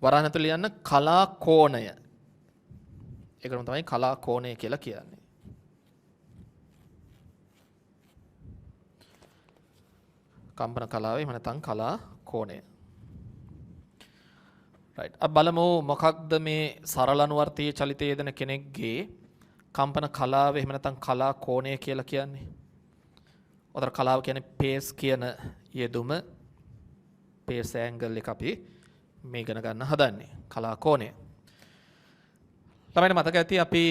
වරහන් ඇතුළේ ලියන්න කලා කෝණය. ඒකම තමයි කලා කෝණය කියලා කියන්නේ. කම්පන කලාව එහෙම නැත්නම් කලා කෝණය. right. අපි බලමු මොකක්ද මේ සරල අනුවර්තීය චලිතය යෙදෙන කෙනෙක්ගේ කම්පන කලාව එහෙම නැත්නම් කලා කෝණය කියලා කියන්නේ. උතර කලාව කියන්නේ pace කියන යෙදුම pace angle එක අපි මේ ඉගෙන ගන්න හදන්නේ. කලා කෝණය. ළමයින්ට මතක ඇති අපි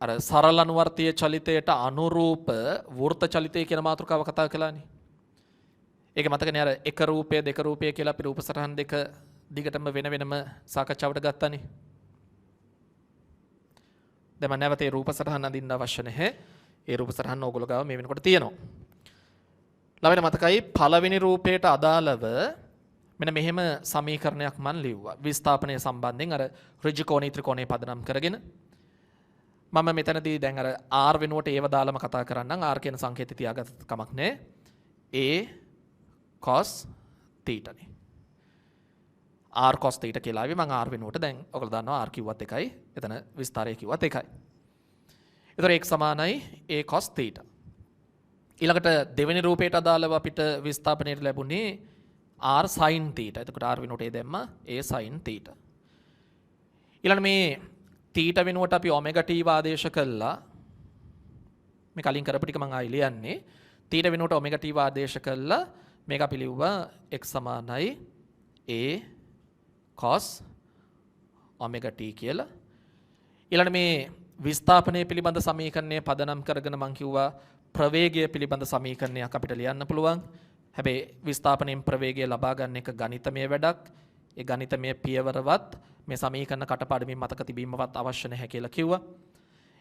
අර සරල අනුවර්තීය චලිතයට අනුරූප වෘත්ත චලිතය කියන මාතෘකාව කතා කළානේ. ඒක මතකනේ අර එක රූපය දෙක රූපය කියලා අපි රූප සටහන් දෙක දිගටම වෙන වෙනම සාකච්ඡාවට ගත්තානේ. දැන් මම නැවත ඒ රූප සටහන් අඳින්න අවශ්‍ය නැහැ. ඒ රූප සටහන් ඕගොල්ලෝ ගාව මේ වෙනකොට තියෙනවා. ළමයින්ට මතකයි පළවෙනි රූපයට අදාළව මෙන්න මෙහෙම සමීකරණයක් මම ලිව්වා. විස්ථාපනය සම්බන්ධයෙන් අර ඍජු කෝණී ත්‍රිකෝණය පදනම් කරගෙන මම මෙතනදී දැන් අර r වෙනුවට ඒව දාලම කතා කරන්නම්. r කියන සංකේතය තියාගත්ත කමක් නැහැ. a cos theta නේ. r cos theta කියලා ආවේ මම r වෙනුවට දැන් ඔයගොල්ලෝ දන්නවා r කිව්වත් එකයි. එතන විස්තරය කිව්වත් එකයි. ඒතර x සමානයි a cos theta. ඊළඟට දෙවෙනි රූපයට අදාළව අපිට විස්ථාපනයට ලැබුණේ r sin theta. එතකොට r වෙනුවට ඒ දැම්ම a sin theta. ඊළඟ මේ theta වෙනුවට අපි omega t ආදේශ කළා. මේ කලින් කරපු ටික මම ආයි ලියන්නේ. theta වෙනුවට omega t ආදේශ කළා. මේක අපි ලිව්වා x සමානයි a cos omega t කියලා. ඊළඟ මේ විස්ථාපනය පිළිබඳ සමීකරණය පදනම් කරගෙන මම කිව්වා ප්‍රවේගය පිළිබඳ සමීකරණයක් අපිට ලියන්න පුළුවන්. හැබැයි විස්ථාපනයෙන් ප්‍රවේගය ලබා ගන්න එක ගණිතමය වැඩක්. ඒ ගණිතමය පියවරවත් මේ සමීකරණ කටපාඩමින් මතක තිබීමවත් අවශ්‍ය නැහැ කියලා කිව්වා.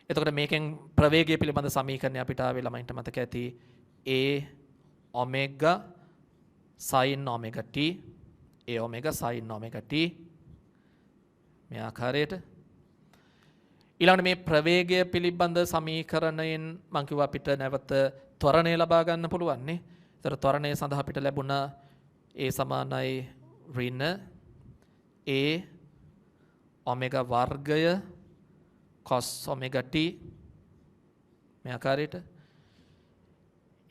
එතකොට මේකෙන් ප්‍රවේගය පිළිබඳ සමීකරණය අපිට ආවේ ළමයින්ට මතක ඇති a omega sin omega t a omega sin omega t මේ ආකාරයට. ඊළඟට මේ ප්‍රවේගය පිළිබඳ සමීකරණයෙන් මම කිව්වා අපිට නැවත ත්වරණය ලබා ගන්න පුළුවන් නේ. ඒතර ත්වරණය සඳහා අපිට ලැබුණා a සමානයි ඍණ a omega වර්ගය cos omega t මේ ආකාරයට.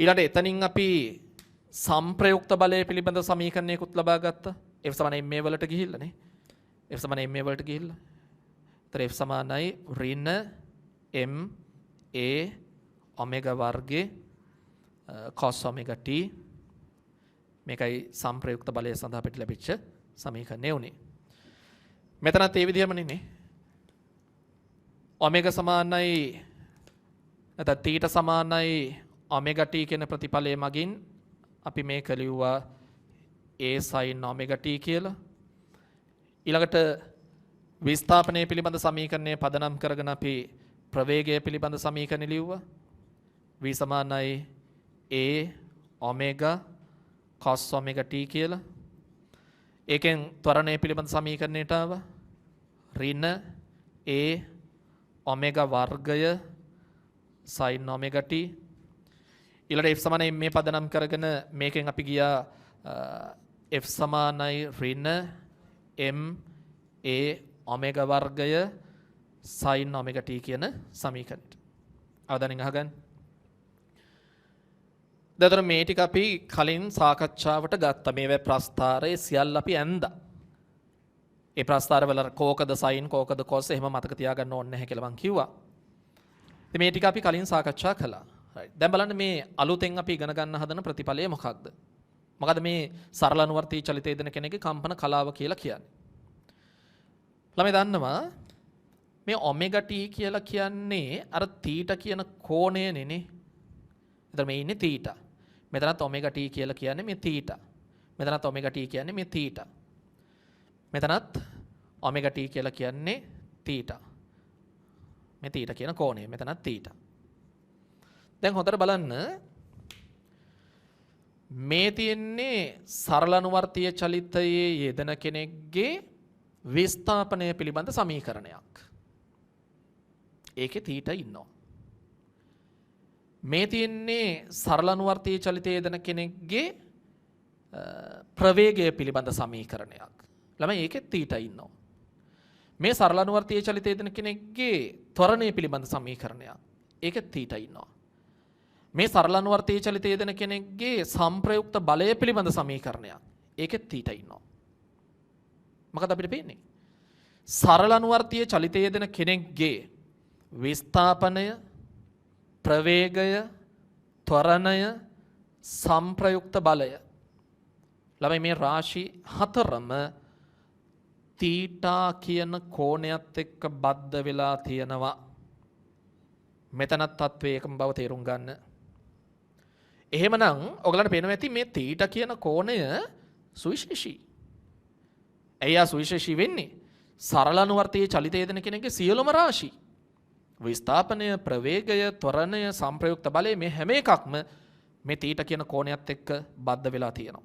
ඊළඟට එතනින් අපි සම්ප්‍රයුක්ත බලය පිළිබඳ සමීකරණයකුත් ලබා ගත්තා. f සමානයි ma වලට ගිහිල්ලා නේ. f සමානයි ma වලට ගිහිල්ලා. ඒතර f සමානයි ඍණ m a omega වර්ගයේ cos omega t මේකයි සම්ප්‍රයුක්ත බලය සඳහා අපිට ලැබිච්ච සමීකරණය උනේ. මෙතනත් ඒ විදිහමනේ නේ. omega සමානයි නැත්නම් theta සමානයි omega t කියන ප්‍රතිඵලය මගින් අපි මේක ලිව්වා a sin omega t කියලා. ඊළඟට විස්ථාපනය පිළිබඳ සමීකරණය පදනම් කරගෙන අපි ප්‍රවේගය පිළිබඳ සමීකරණය ලිව්වා. v සමානයි a omega cos omega t කියලා. ඒකෙන් ත්වරණය පිළිබඳ සමීකරණයට ආවා ඍණ a omega වර්ගය sin omega t. ඊළඟට f සමානයි මේ පදනම් කරගෙන මේකෙන් අපි ගියා f සමානයි ඍණ m a omega වර්ගය sin omega t කියන සමීකරණයට. අවධානයෙන් අහගන්න. දැන් මේ ටික අපි කලින් සාකච්ඡාවට ගත්තා. මේවා ප්‍රස්ථාරයේ සියල්ල අපි ඇන්දා. ඒ ප්‍රස්ථාරවල කෝකද sin කෝකද cos එහෙම මතක තියාගන්න ඕනේ නැහැ කියලා මම කිව්වා. ඉතින් මේ ටික අපි කලින් සාකච්ඡා කළා. right. දැන් බලන්න මේ අලුතෙන් අපි ඉගෙන ගන්න හදන ප්‍රතිඵලය මොකක්ද? මොකද මේ සරල අනුවර්තී චලිතය දෙන කෙනෙක්ගේ කම්පන කලාව කියලා කියන්නේ. ළමයි දන්නවා මේ omega t කියලා කියන්නේ අර theta කියන කෝණයනේ නේ. එතන මේ ඉන්නේ theta. මෙතනත් omega t කියලා කියන්නේ මේ theta. මෙතනත් omega t කියන්නේ මේ theta. මෙතනත් omega t කියලා කියන්නේ theta. මේ theta කියන කෝණය. මෙතනත් theta. දැන් හොඳට බලන්න මේ තියෙන්නේ සරල අනුවර්තීය චලිතයේ යෙදෙන කෙනෙක්ගේ විස්ථාපනය පිළිබඳ සමීකරණයක්. ඒකේ තීටා ඉන්නවා. මේ තියෙන්නේ සරල අනුවර්තී චලිතය යෙදෙන කෙනෙක්ගේ ප්‍රවේගය පිළිබඳ සමීකරණයක්. ළමයි ඒකේ තීටා ඉන්නවා. මේ සරල අනුවර්තී චලිතය යෙදෙන කෙනෙක්ගේ ත්වරණය පිළිබඳ සමීකරණයක්. ඒකේ තීටා ඉන්නවා. මේ සරල අනුවර්තී චලිතය යෙදෙන කෙනෙක්ගේ සංප්‍රයුක්ත බලය පිළිබඳ සමීකරණයක්. ඒකේ තීටා ඉන්නවා. මොකද අපිට පේන්නේ? සරල අනුවර්තී චලිතය යෙදෙන කෙනෙක්ගේ විස්ථාපනය, ප්‍රවේගය, ත්වරණය, සංප්‍රයුක්ත බලය. ළමයි මේ රාශි හතරම තීටා කියන කෝණයත් එක්ක බද්ධ වෙලා තියෙනවා. මෙතනත් තත්වයේ එකම බව තේරුම් ගන්න. එහෙමනම් ඔයගලන්ට පේනවා ඇති මේ තීටා කියන කෝණය සුවිශේෂී. එයා සුවිශේෂී වෙන්නේ සරල අනුවර්තයේ චලිතය යෙදෙන කෙනෙක්ගේ සියලුම රාශි විස්ථාපනය, ප්‍රවේගය, ත්වරණය, සංප්‍රයුක්ත බලය මේ හැම එකක්ම මේ තීටා කියන කෝණයත් එක්ක බද්ධ වෙලා තියෙනවා.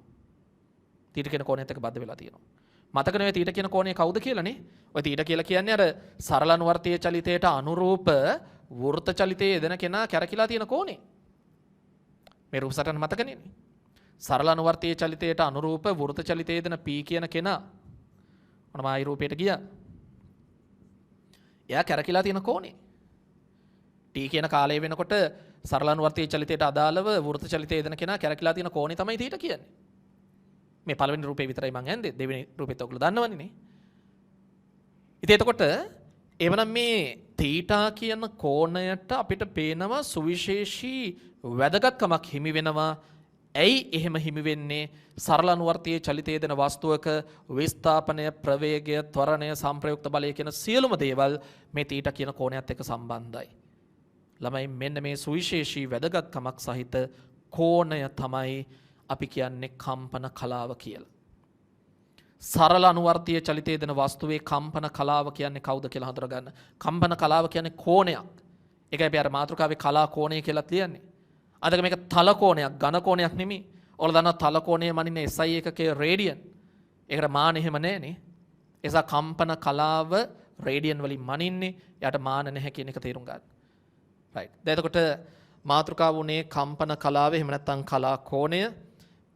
තීටා කියන කෝණයත් එක්ක බද්ධ වෙලා තියෙනවා. මතකනේ ඔය තීටා කියන කෝණය කවුද කියලානේ? ඔය තීටා කියලා කියන්නේ අර සරල අනුවර්තයේ චලිතයට අනුරූප වෘත්ත චලිතයේ යෙදෙන කෙනා කැරකිලා තියෙන කෝණය. මේ රූප සටහන මතකනේ. සරල අනුවර්තයේ චලිතයට අනුරූප වෘත්ත චලිතයේ යෙදෙන P කියන කෙනා මොනම ආයි රූපයට ගියා. එයා කැරකිලා තියෙන කෝණය. T කියන කාලය වෙනකොට සරල අනුවර්තී චලිතයට අදාළව වෘත්ත චලිතයේ යෙදෙන කෙනා කැරකිලා තියෙන කෝණය තමයි තීටා කියන්නේ. මේ පළවෙනි රූපේ විතරයි මං ඇන්දේ. දෙවෙනි රූපෙත් ඔයගොල්ලෝ දන්නවනේ නේ. ඉතින් එතකොට එවනම් මේ තීටා කියන කෝණයට අපිට පේනවා සුවිශේෂී වැදගත්කමක් හිමි වෙනවා. ඇයි එහෙම හිමි වෙන්නේ? සරල අනුවර්තයේ චලිතයේ යෙදෙන වස්තුවක විස්ථාපනය, ප්‍රවේගය, ත්වරණය, සංප්‍රයුක්ත බලය කියන සියලුම දේවල් මේ තීටා කියන කෝණයත් එක්ක සම්බන්ධයි. ළමයි මෙන්න මේ සුවිශේෂී වැදගත්කමක් සහිත කෝණය තමයි අපි කියන්නේ කම්පන කලාව කියලා. සරල අනුවර්තීය චලිතයේ දෙන වස්තුවේ කම්පන කලාව කියන්නේ කවුද කියලා හඳුනගන්න. කම්පන කලාව කියන්නේ කෝණයක්. ඒකයි අපි අර මාතෘකාවේ කලා කෝණය කියලා කියන්නේ. අදක මේක තල කෝණයක්, ඝන කෝණයක් නෙමෙයි. ඔයාලා දන්නවා තල කෝණය මනින්නේ SI එකකේ රේඩියන්. ඒකට මාන එහෙම නැහනේ. එසා කම්පන කලාව රේඩියන් වලින් මනින්නේ. යාට මාන නැහැ කියන එක තේරුම් ගන්න. රයිට්. දැන් එතකොට මාතෘකාව උනේ කම්පන කලාව එහෙම නැත්නම් කලා කෝණය.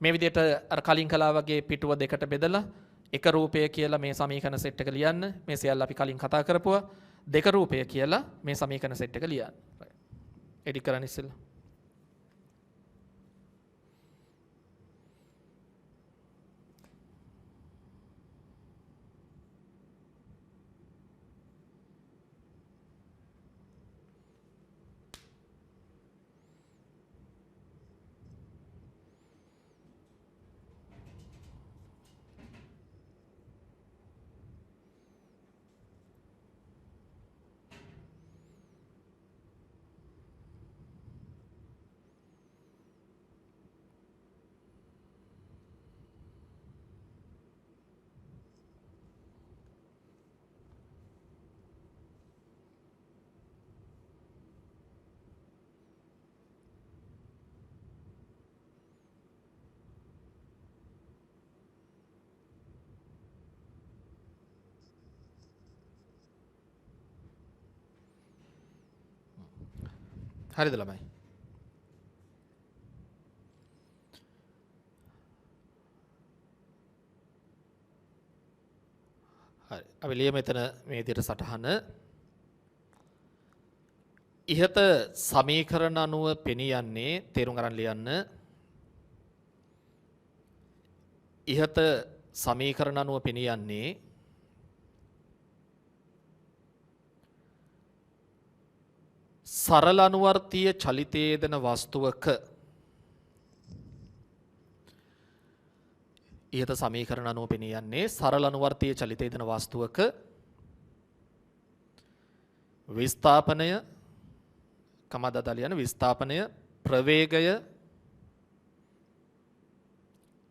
මේ විදිහට අර කලින් කලා වගේ පිටුව දෙකට බෙදලා එක රූපය කියලා මේ සමීකරණ සෙට් එක ලියන්න. මේ සියල්ල අපි කලින් කතා කරපුවා. දෙක රූපය කියලා මේ සමීකරණ සෙට් එක ලියන්න. රයිට්. එඩිට් කරන්න ඉස්සෙල්ලා. හරිද ළමයි? හරි. අපි ලියමු මෙතන මේ විදිහට සටහන. ඉහත සමීකරණ අනුව පෙනී යන්නේ තේරුම් ගන්න ලියන්න. ඉහත සමීකරණ අනුව පෙනී යන්නේ සරල අනුවර්තීය චලිතයේ යෙදෙන වස්තුවක ඉහත සමීකරණ අනුව පෙනී යන්නේ සරල අනුවර්තීය චලිතයේ යෙදෙන වස්තුවක විස්ථාපනය කමදදලියන විස්ථාපනය ප්‍රවේගය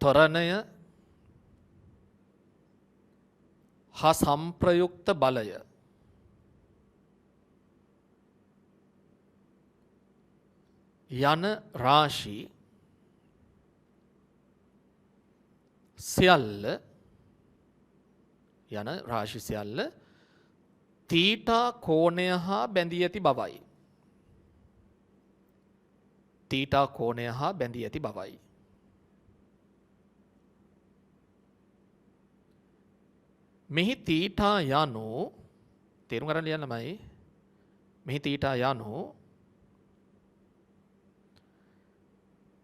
ත්වරණය හා සංප්‍රයුක්ත බලය යන රාශි සියල්ල යන රාශි සියල්ල තීටා කෝණය හා බැඳී ඇති බවයි. තීටා කෝණය හා බැඳී ඇති බවයි. මෙහි තීටා යනු තේරුම් ගන්න ලියන්නමයි. මෙහි තීටා යනු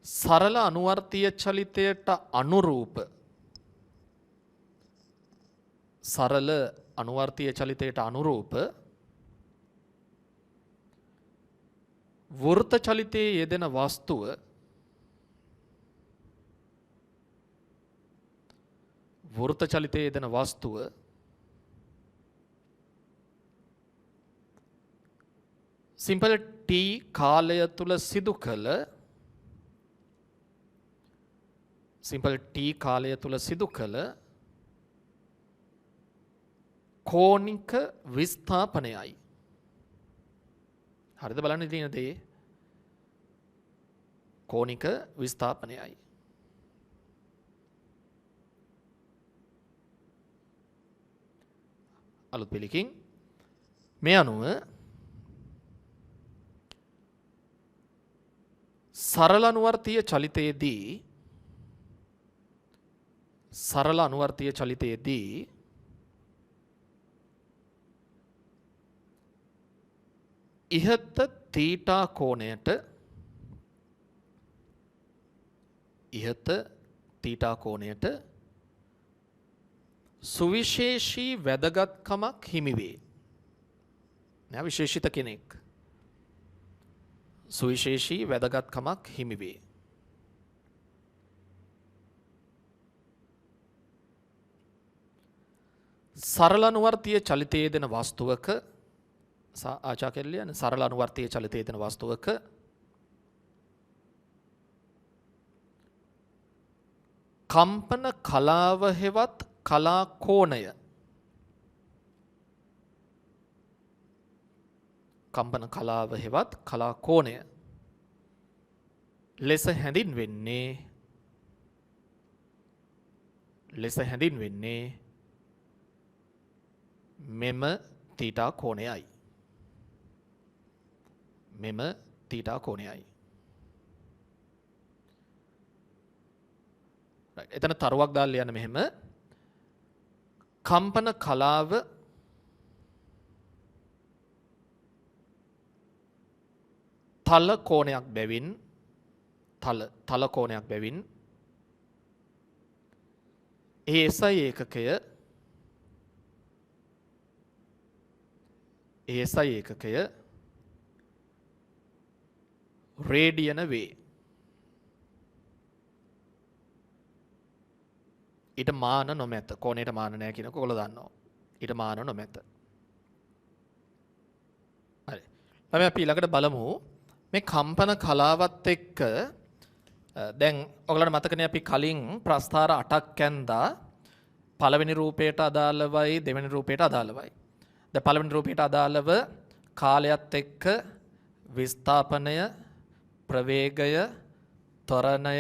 සරල අනුවර්තීය චලිතයට අනුරූප සරල අනුවර්තීය චලිතයට අනුරූප වෘත්ත චලිතයේ යෙදෙන වස්තුව වෘත්ත චලිතයේ යෙදෙන වස්තුව සිම්පල් t කාලය තුල සිදු කළ සිම්පල් t කාලය තුල සිදු කළ කෝණික විස්ථාපනයයි. හරිද බලන්න තියෙන දේ කෝණික විස්ථාපනයයි. අලුත් පිළිකින් මේ අනුව සරල අනුවර්තීය චලිතයේදී ඉහත තීටා කෝණයට සුවිශේෂී වැදගත්කමක් හිමිවේ. විශේෂිත කෙනෙක් සුවිශේෂී වැදගත්කමක් හිමිවේ. සරල අනුවර්තීය චලිතයේ දෙන වස්තුවක ආචා කෙල්ලියන සරල අනුවර්තීය චලිතයේ දෙන වස්තුවක කම්පන කලාව හෙවත් කලා කෝණය කම්පන කලාව හෙවත් කලා කෝණය ලෙස හැඳින්වෙන්නේ මෙම තීටා කෝණයයි. එතන තරුවක් දාලා ලියන්න මෙහෙම කම්පන කලාව තල කෝණයක් බැවින් ඒ SI ඒකකය රේඩියන වේ. ඊට මාන නොමැත. කෝණයට මාන නැහැ කියනක ඔයගොල්ලෝ දන්නවා. ඊට මාන නොමැත. හරි. අපි ඊළඟට බලමු මේ කම්පන කලාවත් එක්ක දැන් ඔයගලන්ට මතකනේ අපි කලින් ප්‍රස්ථාර 8ක් ඇන්දා. පළවෙනි රූපයට අදාළවයි දෙවෙනි රූපයට අදාළවයි. දැන් පළවෙනි රූපයට අදාළව කාලයත් එක්ක විස්ථාපනය, ප්‍රවේගය, ත්වරණය,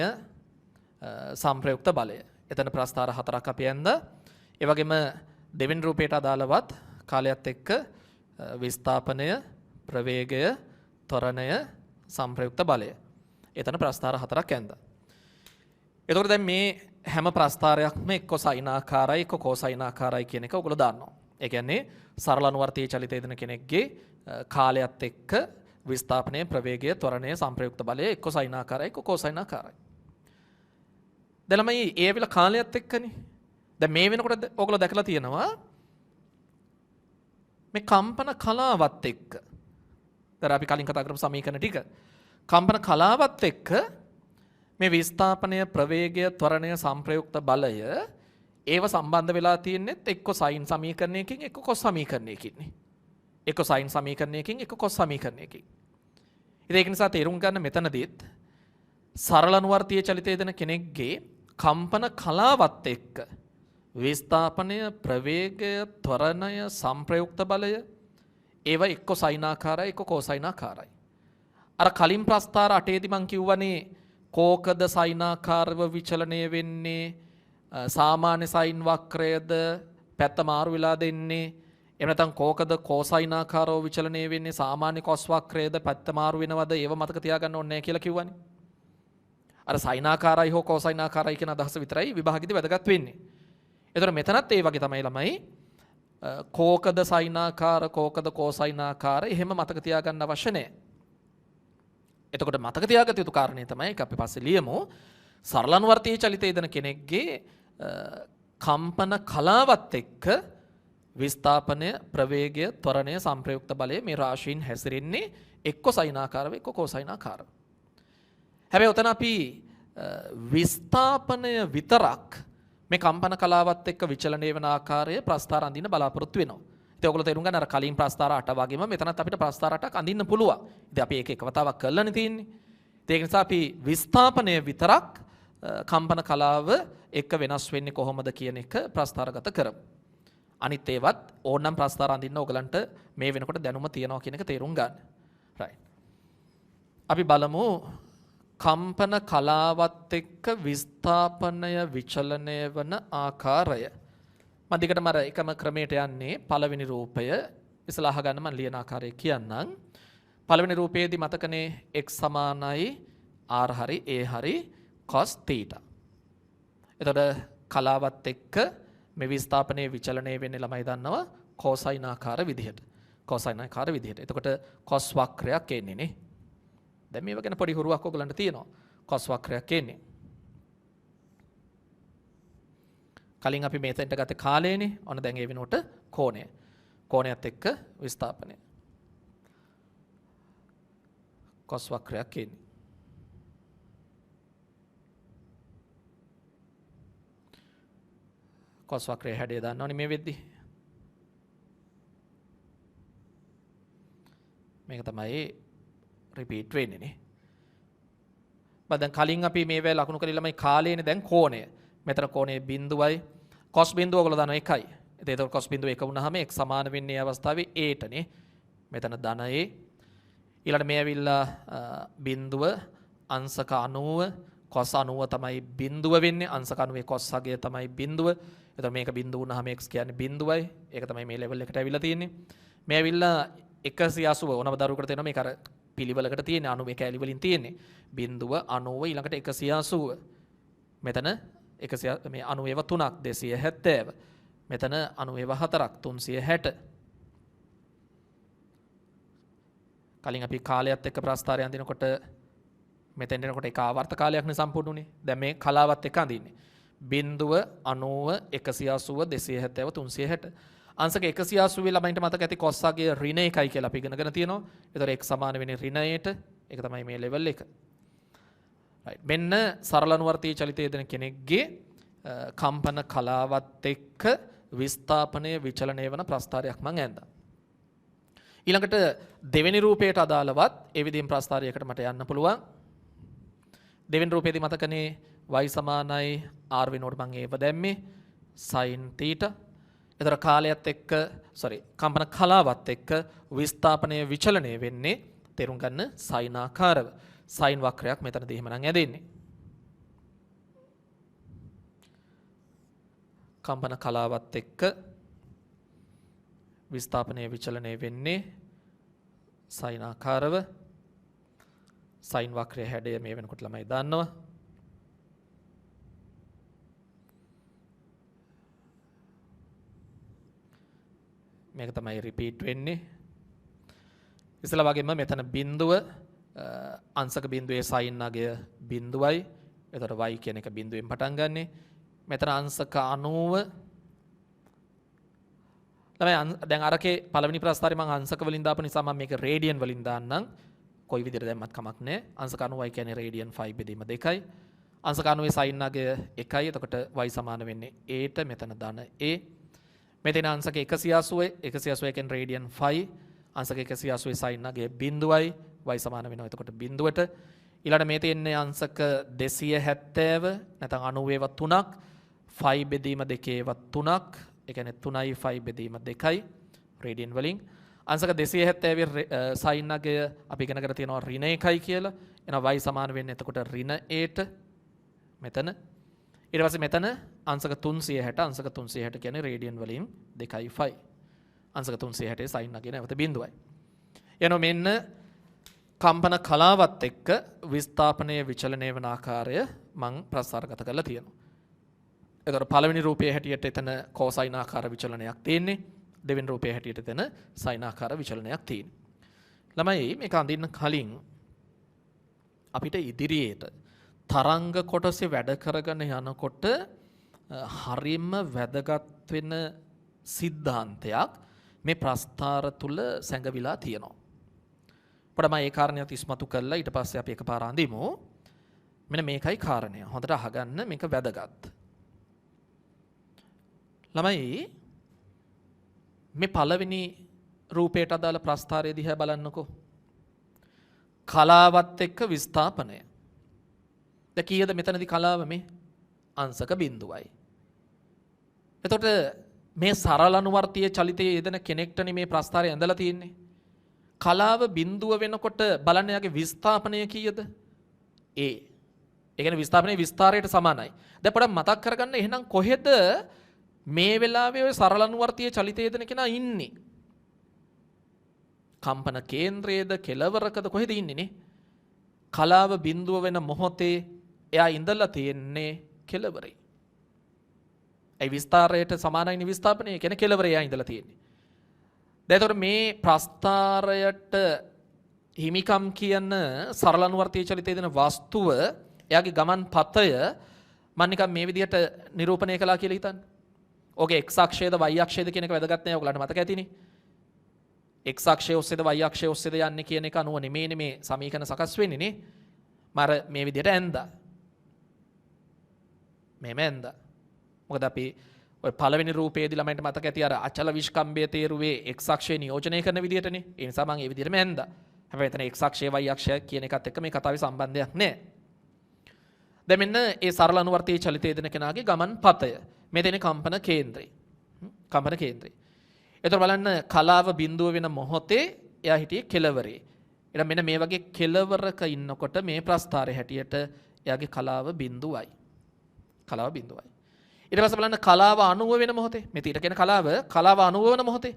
සංප්‍රයුක්ත බලය. එතන ප්‍රස්ථාර 4ක් අපි ඇන්දා. ඒ වගේම දෙවෙනි රූපයට අදාළවත් කාලයත් එක්ක විස්ථාපනය, ප්‍රවේගය, ත්වරණය, සංප්‍රයුක්ත බලය. එතන ප්‍රස්ථාර 4ක් ඇන්දා. එතකොට දැන් මේ හැම ප්‍රස්ථාරයක්ම එක්ක සයිනාකාරයි එක්ක කෝසයිනාකාරයි කියන එක ඔයගොල්ලෝ දන්නවා. ඒ කියන්නේ සරල අනුවර්තීය චලිතය දෙන කෙනෙක්ගේ කාලයත් එක්ක විස්ථාපනය, ප්‍රවේගය, ත්වරණය, සංප්‍රයුක්ත බලය එක්ක සයිනාකාරයි එක්ක කෝසයිනාකාරයි. දැන් ළමයි ඒ වෙලාව කාලයත් එක්කනේ. දැන් මේ වෙනකොට ඔයගොල්ලෝ දැකලා තියෙනවා මේ කම්පන කලාවත් එක්ක. දැන් අපි කලින් කතා කරපු සමීකරණ ටික. කම්පන කලාවත් එක්ක මේ විස්ථාපනය, ප්‍රවේගය, ත්වරණය, සංප්‍රයුක්ත බලය ඒව සම්බන්ධ වෙලා තියෙන්නේත් එක්ක සයින් සමීකරණයකින් එක්ක කොස් සමීකරණයකින්. එක්ක සයින් සමීකරණයකින් එක්ක කොස් සමීකරණයකින්. ඉතින් ඒක නිසා තේරුම් ගන්න මෙතනදීත් සරල අනුවර්තීය චලිතය දෙන කෙනෙක්ගේ කම්පන කලාවත් එක්ක විස්ථාපනය, ප්‍රවේගය, ත්වරණය, සංප්‍රයුක්ත බලය ඒව එක්ක සයිනාකාරයි එක්ක කෝසයිනාකාරයි. අර කලින් ප්‍රස්ථාර 8ේදී මං කිව්වනේ කෝකද සයිනාකාරව විචලනය වෙන්නේ, සාමාන්‍ය සයින් වක්‍රයද පැත්ත මාරු වෙලා දෙන්නේ එහෙම නැත්නම් කෝකද කෝසයිනාකාරව විචලනය වෙන්නේ සාමාන්‍ය කොස් වක්‍රයේද පැත්ත මාරු වෙනවද ඒව මතක තියාගන්න ඕනේ නැහැ කියලා කිව්වනේ. අර සයිනාකාරයි හෝ කෝසයිනාකාරයි කියන අදහස විතරයි විභාගෙදි වැදගත් වෙන්නේ. ඒතර මෙතනත් ඒ වගේ තමයි ළමයි කෝකද සයිනාකාර කෝකද කෝසයිනාකාර එහෙම මතක තියාගන්න අවශ්‍ය නැහැ. එතකොට මතක තියාගත යුතු කාරණේ තමයි ඒක අපි පස්සේ ලියමු. සරලනුවර්තී චලිතය යෙදෙන කෙනෙක්ගේ කම්පන කලාවත් එක්ක විස්ථාපනය ප්‍රවේගය ත්වරණය සංප්‍රයුක්ත බලය මේ රාශීන් හැසිරෙන්නේ එක්ක සයිනාකාරව එක්ක කෝසයිනාකාරව. හැබැයි උතන අපි විස්ථාපනය විතරක් මේ කම්පන කලාවත් එක්ක විචලනය වෙන ආකාරය ප්‍රස්ථාර අඳින්න බලාපොරොත්තු වෙනවා. ඉතින් ඔයගොල්ලෝ තේරුම් ගන්න අර කලින් ප්‍රස්ථාර 8 වගේම මෙතනත් අපිට ප්‍රස්ථාර 8ක් අඳින්න පුළුවන්. ඉතින් අපි ඒක එක වතාවක් කරලානේ තියෙන්නේ. ඒක නිසා අපි විස්ථාපනය විතරක් කම්පන කලාව එක්ක වෙනස් වෙන්නේ කොහොමද කියන එක ප්‍රස්ථාරගත කරමු. අනිත් ඒවත් ඕනනම් ප්‍රස්ථාර අඳින්න ඔයගලන්ට මේ වෙනකොට දැනුම තියනවා කියන එක තේරුම් ගන්න. right. අපි බලමු කම්පන කලාවත් එක්ක විස්ථාපනය විචලනය වන ආකාරය. මම දිගටම අර එකම ක්‍රමයට යන්නේ පළවෙනි රූපය ඉස්සලා අහගන්න මම ලියන ආකාරය කියන්නම්. පළවෙනි රූපයේදී මතකනේ x සමානයි r හරි a හරි cos θ. එතකොට කලාවත් එක්ක මේ විස්ථාපනයේ විචලනය වෙන්නේ ළමයි දන්නවා කොසයිනාකාර විදිහට. කොසයිනාකාර විදිහට. එතකොට cos වක්‍රයක් එන්නේ නේ. දැන් මේව ගැන පොඩි හුරුවක් ඔයගලන්ට තියෙනවා. cos වක්‍රයක් එන්නේ. කලින් අපි මේසෙන්ට ගත්තේ කාලයනේ. ඔන්න දැන් ඒ වෙනකොට කෝණය. කෝණයත් එක්ක විස්ථාපනය. cos වක්‍රයක් එන්නේ. cos වක්‍රයේ හැඩය දන්නවනේ මේ වෙද්දි. මේක තමයි රිපීට් වෙන්නේ නේ. දැන් කලින් අපි මේවැ ලකුණු කරේ ළමයි කාලයනේ දැන් කෝණය. මෙතන කෝණයේ බිඳුවයි cos බිඳුව ඔයගොල්ලෝ දන්නවා එකයි. ඉතින් ඒක cos බිඳුව එක වුණාම x සමාන වෙන්නේ අවස්ථාවේ a ටනේ. මෙතන ධන a. ඊළඟට මේ ඇවිල්ලා බිඳුව අංශක 90 cos 90 තමයි බිඳුව වෙන්නේ. අංශක 90 cos අගය තමයි බිඳුව. එතකොට මේක බිඳුව වුණාම x කියන්නේ බිඳුවයි. ඒක තමයි මේ ලෙවල් එකට ඇවිල්ලා තියෙන්නේ. මේ ඇවිල්ලා 180 ඕනම දරුවකට තියෙනවා මේක අර පිළිවෙලකට තියෙන 91 ඇලි වලින් තියෙන්නේ. බිඳුව 90 ඊළඟට 180. මෙතන 100 මේ 90 3ක් 270. මෙතන 90 4ක් 360. කලින් අපි කාලයත් එක්ක ප්‍රස්ථාරය අඳිනකොට මෙතෙන් එනකොට එක ආවර්ත කාලයක්නේ සම්පූර්ණ උනේ. දැන් මේ කලාවත් එක්ක අඳින්නේ. බිඳුව 90 180 270 360. අංශක 180 ළමයින්ට මතක ඇති cos අගය ඍණ 1යි කියලා අපි ඉගෙනගෙන තියෙනවා. ඒතර x සමාන වෙන්නේ ඍණ 8. ඒක තමයි මේ ලෙවල් එක. right. මෙන්න සරලනුවර්තී චලිතය දෙන කෙනෙක්ගේ කම්පන කලාවත් එක්ක විස්ථාපනය විචලනය වන ප්‍රස්ථාරයක් මම ඇඳා. ඊළඟට දෙවෙනි රූපයට අදාළවත් ඒ විදිහින් ප්‍රස්ථාරයකට මට යන්න පුළුවන්. දෙවෙනි රූපයේදී මතකනේ y සමානයි r වෙනකොට මම ඒව දැම්මේ sin θ. එතකොට කාලයත් එක්ක කම්පන කලාවත් එක්ක විස්ථාපනය විචලනය වෙන්නේ තේරුම් ගන්න sin ආකාරව. sin වක්‍රයක් මෙතනදී එහෙමනම් ඇදෙන්නේ. කම්පන කලාවත් එක්ක විස්ථාපනය විචලනය වෙන්නේ sin ආකාරව. sin වක්‍රයේ හැඩය මේ වෙනකොට ළමයි දන්නවා. මේක තමයි රිපීට් වෙන්නේ. ඉස්සලා වගේම මෙතන බිඳුව අංශක බිඳුවේ sin අගය බිඳුවයි. එතකොට y කියන එක බිඳුවෙන් පටන් ගන්නෙ. මෙතන අංශක 90. ළමයි දැන් අරකේ පළවෙනි ප්‍රස්ථාරේ මම අංශක වලින් දාපු නිසා මම මේක රේඩියන් වලින් දාන්නම්. කොයි විදිහට දැම්මත් කමක් නැහැ. අංශක 90 කියන්නේ රේඩියන් 5 බෙදීම 2යි. අංශක 90 sin අගය 1යි. එතකොට y සමාන වෙන්නේ a ට මෙතන ධන a. මෙතන අංශක 180 කියන්නේ රේඩියන් 5. අංශක 180 sin අගය බිඳුවයි. y සමාන වෙනවා එතකොට බිඳුවට. ඊළඟට මේ තියෙන්නේ අංශක 270 නැත්නම් 90 3ක් 5 බෙදීම 2 3ක්. ඒ කියන්නේ 3යි 5 බෙදීම 2යි රේඩියන් වලින්. අංශක 270 sin අගය අපි ඉගෙනගෙන තියෙනවා ඍණ 1යි කියලා. එහෙනම් y සමාන වෙන්නේ එතකොට ඍණ a ට මෙතන. ඊට පස්සේ මෙතන අංශක 360 අංශක 360 කියන්නේ රේඩියන් වලින් 2.5 අංශක 360 සයින් නගින නැවත බිඳුවයි. එනෝ මෙන්න කම්පන කලාවත් එක්ක විස්ථාපනයේ විචලනය වන ආකාරය මං ප්‍රසාරගත කරලා තියෙනවා. එතකොට පළවෙනි රූපයේ හැටියට එතන කෝසයින් ආකාර විචලනයක් තියෙන්නේ. දෙවෙනි රූපයේ හැටියට එතන සයින් ආකාර විචලනයක් තියෙන්නේ. ළමයි මේක අඳින්න කලින් අපිට ඉදිරියට තරංග කොටසේ වැඩ කරගෙන යනකොට හරිම වැදගත් වෙන සිද්ධාන්තයක් මේ ප්‍රස්ථාර තුල සැඟවිලා තියෙනවා. පොඩම ඒ කාරණයක් ඉස්මතු කළා ඊට පස්සේ අපි එකපාර අඳිමු. මෙන්න මේකයි කාරණය. හොඳට අහගන්න මේක වැදගත්. ළමයි මේ පළවෙනි රූපයට අදාළ ප්‍රස්ථාරය දිහා බලන්නකෝ. කලාවත් එක්ක විස්ථාපනය. දැන් කීයද මෙතනදී කලාව මේ අංශක බිඳුවයි. එතකොට මේ සරල අනුවර්තීය චලිතයේ යෙදෙන කෙනෙක්ටනේ මේ ප්‍රස්ථාරය ඇඳලා තියෙන්නේ. කලාව බිඳුව වෙනකොට බලන්න යාගේ විස්ථාපනය කීයද? A. ඒ කියන්නේ විස්ථාපනයේ විස්තාරයට සමානයි. දැන් පොඩ්ඩක් මතක් කරගන්න එහෙනම් කොහෙද මේ වෙලාවේ ඔය සරල අනුවර්තීය චලිතයේ යෙදෙන කෙනා ඉන්නේ? කම්පන කේන්ද්‍රයේද කෙලවරකද කොහෙද ඉන්නේ නේ? කලාව බිඳුව වෙන මොහොතේ එයා ඉඳලා තියෙන්නේ කෙලවරේ. ඒ විස්තරයට සමානයි විස්ථාපනය කියන්නේ කෙලවරේ එයා ඉඳලා තියෙන්නේ. දැන් ඒතකොට මේ ප්‍රස්ථාරයට හිමිකම් කියන සරල අනුවර්තීය චලිතයේ දෙන වස්තුව එයාගේ ගමන් පතය මම නිකන් මේ විදිහට නිරූපණය කළා කියලා හිතන්න. ඕකේ x අක්ෂයේද y අක්ෂයේද කියන එක වැදගත් නෑ. ඔයගලන්ට මතක ඇතිනේ. x අක්ෂය ඔස්සේද y අක්ෂය ඔස්සේද යන්නේ කියන එක අනුව නෙමෙයිනේ මේ සමීකරණ සකස් වෙන්නේ නේ. මර මේ විදිහට ඇඳා. මෙහෙම ඇඳා. මොකද අපි ඔය පළවෙනි රූපයේදී ළමයින්ට මතක ඇති අර අචල විස්කම්භය තේරුවේ x අක්ෂය නියෝජනය කරන විදිහටනේ. ඒ නිසා මම මේ විදිහටම ඇඳා. හැබැයි එතන x අක්ෂය y අක්ෂය කියන එකත් එක්ක මේ කතාවේ සම්බන්ධයක් නැහැ. දැන් මෙන්න ඒ සරල අනුවර්තීය චලිතයේ දෙන කෙනාගේ ගමන් පතය. මේ දෙන්නේ කම්පන කේන්ද්‍රය. කම්පන කේන්ද්‍රය. එතකොට බලන්න කලාව බිඳුව වෙන මොහොතේ එයා හිටියේ කෙලවරේ. එහෙනම් මෙන්න මේ වගේ කෙලවරක ඉන්නකොට මේ ප්‍රස්ථාරයේ හැටියට එයාගේ කලාව බිඳුවයි. කලාව බිඳුවයි. ඊට පස්සේ බලන්න කලාව අණුව වෙන මොහොතේ මේ තීට කියන කලාව අණුව වෙන මොහොතේ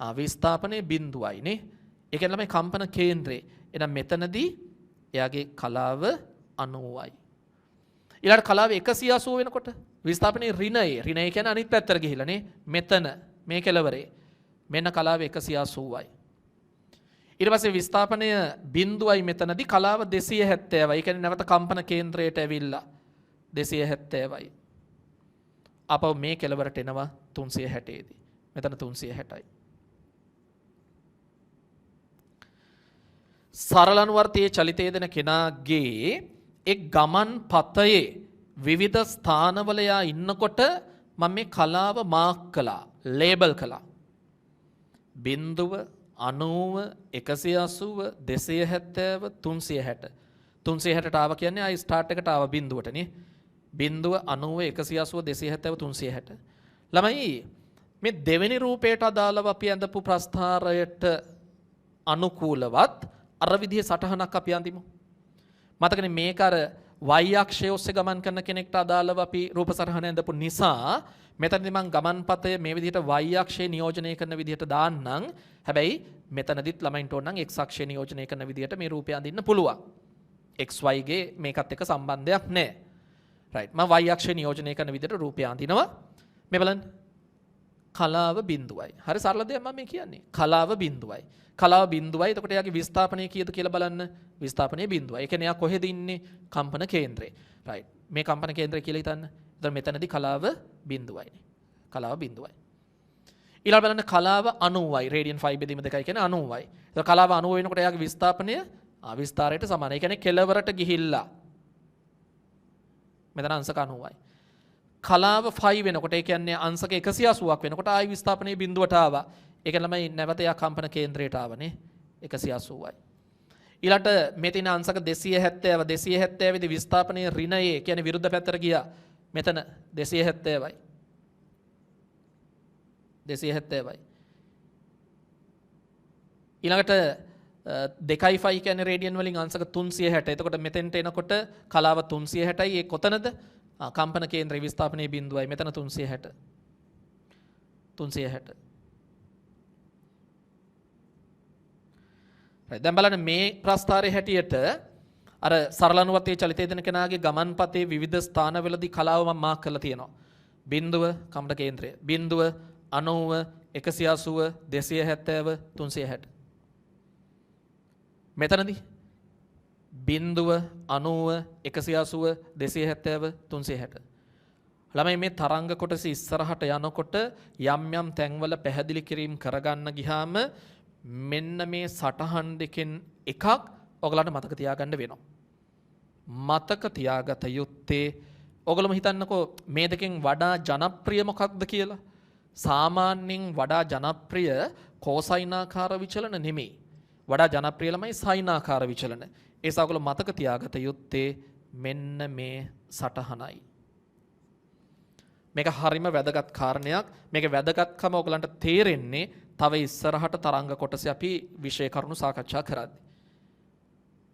විස්ථාපනයේ බිඳුවයි නේ. ඒ කියන්නේ ළමයි කම්පන කේන්ද්‍රේ. එහෙනම් මෙතනදී එයාගේ කලාව අණුවයි. ඊළඟ කලාව 180 වෙනකොට විස්ථාපනයේ ඍණය කියන්නේ අනිත් පැත්තට ගිහිල්ලා නේ. මෙතන මේ කෙලවරේ මෙන්න කලාව 180යි. ඊට පස්සේ විස්ථාපනය බිඳුවයි මෙතනදී කලාව 270යි. ඒ කියන්නේ නැවත කම්පන කේන්ද්‍රයට ඇවිල්ලා 270යි. අපව මේ කෙලවරට එනවා 360 දී. මෙතන 360යි. සරල අනුවර්තීය චලිතයේ දෙන කෙනාගේ එක් ගමන් පතයේ විවිධ ස්ථානවල යා ඉන්නකොට මම මේ කලාව මාක් කළා. ලේබල් කළා. බිඳුව 90 180 270 360 360ට ආව කියන්නේ ආයි ස්ටාර්ට් එකට ආව බිඳුවට නේ. බිඳුව 90 180 270 360 ළමයි මේ දෙවෙනි රූපයට අදාළව අපි ඇඳපු ප්‍රස්ථාරයට අනුකූලවත් අර විදිහේ සටහනක් අපි අඳිමු. මතකනේ මේක අර y අක්ෂය ඔස්සේ ගමන් කරන කෙනෙක්ට අදාළව අපි රූප සටහන ඇඳපු නිසා මෙතනදී මම ගමන්පතය මේ විදිහට y අක්ෂය නියෝජනය කරන විදිහට දාන්නම්. හැබැයි මෙතනදිත් ළමයින්ට ඕන නම් x අක්ෂය නියෝජනය කරන විදිහට මේ රූපය අඳින්න පුළුවන්. xy ගේ මේකත් එක්ක සම්බන්ධයක් නැහැ. රයිට්. මම y අක්ෂය නියෝජනය කරන විදිහට රූපය අඳිනවා. මේ බලන්න. කලාව බිඳුවයි. හරි සරල දෙයක් මම මේ කියන්නේ. කලාව බිඳුවයි. කලාව බිඳුවයි. එතකොට එයාගේ විස්ථාපනය කීයද කියලා බලන්න. විස්ථාපනයේ බිඳුවයි. ඒ කියන්නේ එයා කොහෙද ඉන්නේ? කම්පන කේන්ද්‍රේ. රයිට්. මේ කම්පන කේන්ද්‍රය කියලා හිතන්න. එතකොට මෙතනදී කලාව බිඳුවයි. කලාව බිඳුවයි. ඊළඟ බලන්න කලාව 90යි. රේඩියන් 5 බෙදීම 2යි කියන්නේ 90යි. එතකොට කලාව 90 වෙනකොට එයාගේ විස්ථාපනය විස්තාරයට සමානයි. ඒ කියන්නේ කෙලවරට ගිහිල්ලා. මෙතන අංශක 90යි. කලාව 5 වෙනකොට ඒ කියන්නේ අංශක 180ක් වෙනකොට ආයි විස්ථාපනයේ බිඳුවට ආවා. ඒක ළමයි නැවත යා කම්පන කේන්ද්‍රයට ආවනේ 180යි. ඊළඟට මේ තියෙන අංශක 270 දී විස්ථාපනයේ ඍණයේ කියන්නේ විරුද්ධ පැත්තට ගියා. මෙතන 270යි. 270යි. ඊළඟට 2.5 කියන්නේ රේඩියන් වලින් අංශක 360. එතකොට මෙතෙන්ට එනකොට කලාව 360යි. ඒ කොතනද? කම්පන කේන්ද්‍රයේ විස්ථාපනයේ බිඳුවයි මෙතන 360. 360. දැන් බලන්න මේ ප්‍රස්ථාරයේ හැටියට අර සරලනුවතේ චලිතය දෙන කෙනාගේ ගමන්පතේ විවිධ ස්ථානවලදී කලාව මම මාක් කරලා තියෙනවා. බිඳුව කම්පන කේන්ද්‍රය. බිඳුව 90 180 270 360. මෙතනදී බිඳුව 90 180 270 360. ළමයි මේ තරංග කොටස ඉස්සරහට යනකොට යම් යම් තැන්වල පැහැදිලි කිරීම කරගන්න ගියාම මෙන්න මේ සටහන් දෙකෙන් එකක් ඔයගලන්ට මතක තියාගන්න වෙනවා. මතක තියාගත යුත්තේ ඔයගලම හිතන්නකෝ මේ දෙකෙන් වඩා ජනප්‍රිය මොකක්ද කියලා. සාමාන්‍යයෙන් වඩා ජනප්‍රිය කෝසයිනාකාර විචලන නෙමෙයි. වඩා ජනප්‍රිය ළමයි සයිනාකාර විචලන. ඒ නිසා ඔයගොල්ලෝ මතක තියාගත යුත්තේ මෙන්න මේ සටහනයි. මේක හරිම වැදගත් කාරණයක්. මේකේ වැදගත්කම ඔයගලන්ට තේරෙන්නේ තව ඉස්සරහට තරංග කොටසේ අපි විෂය කරුණු සාකච්ඡා කරද්දී.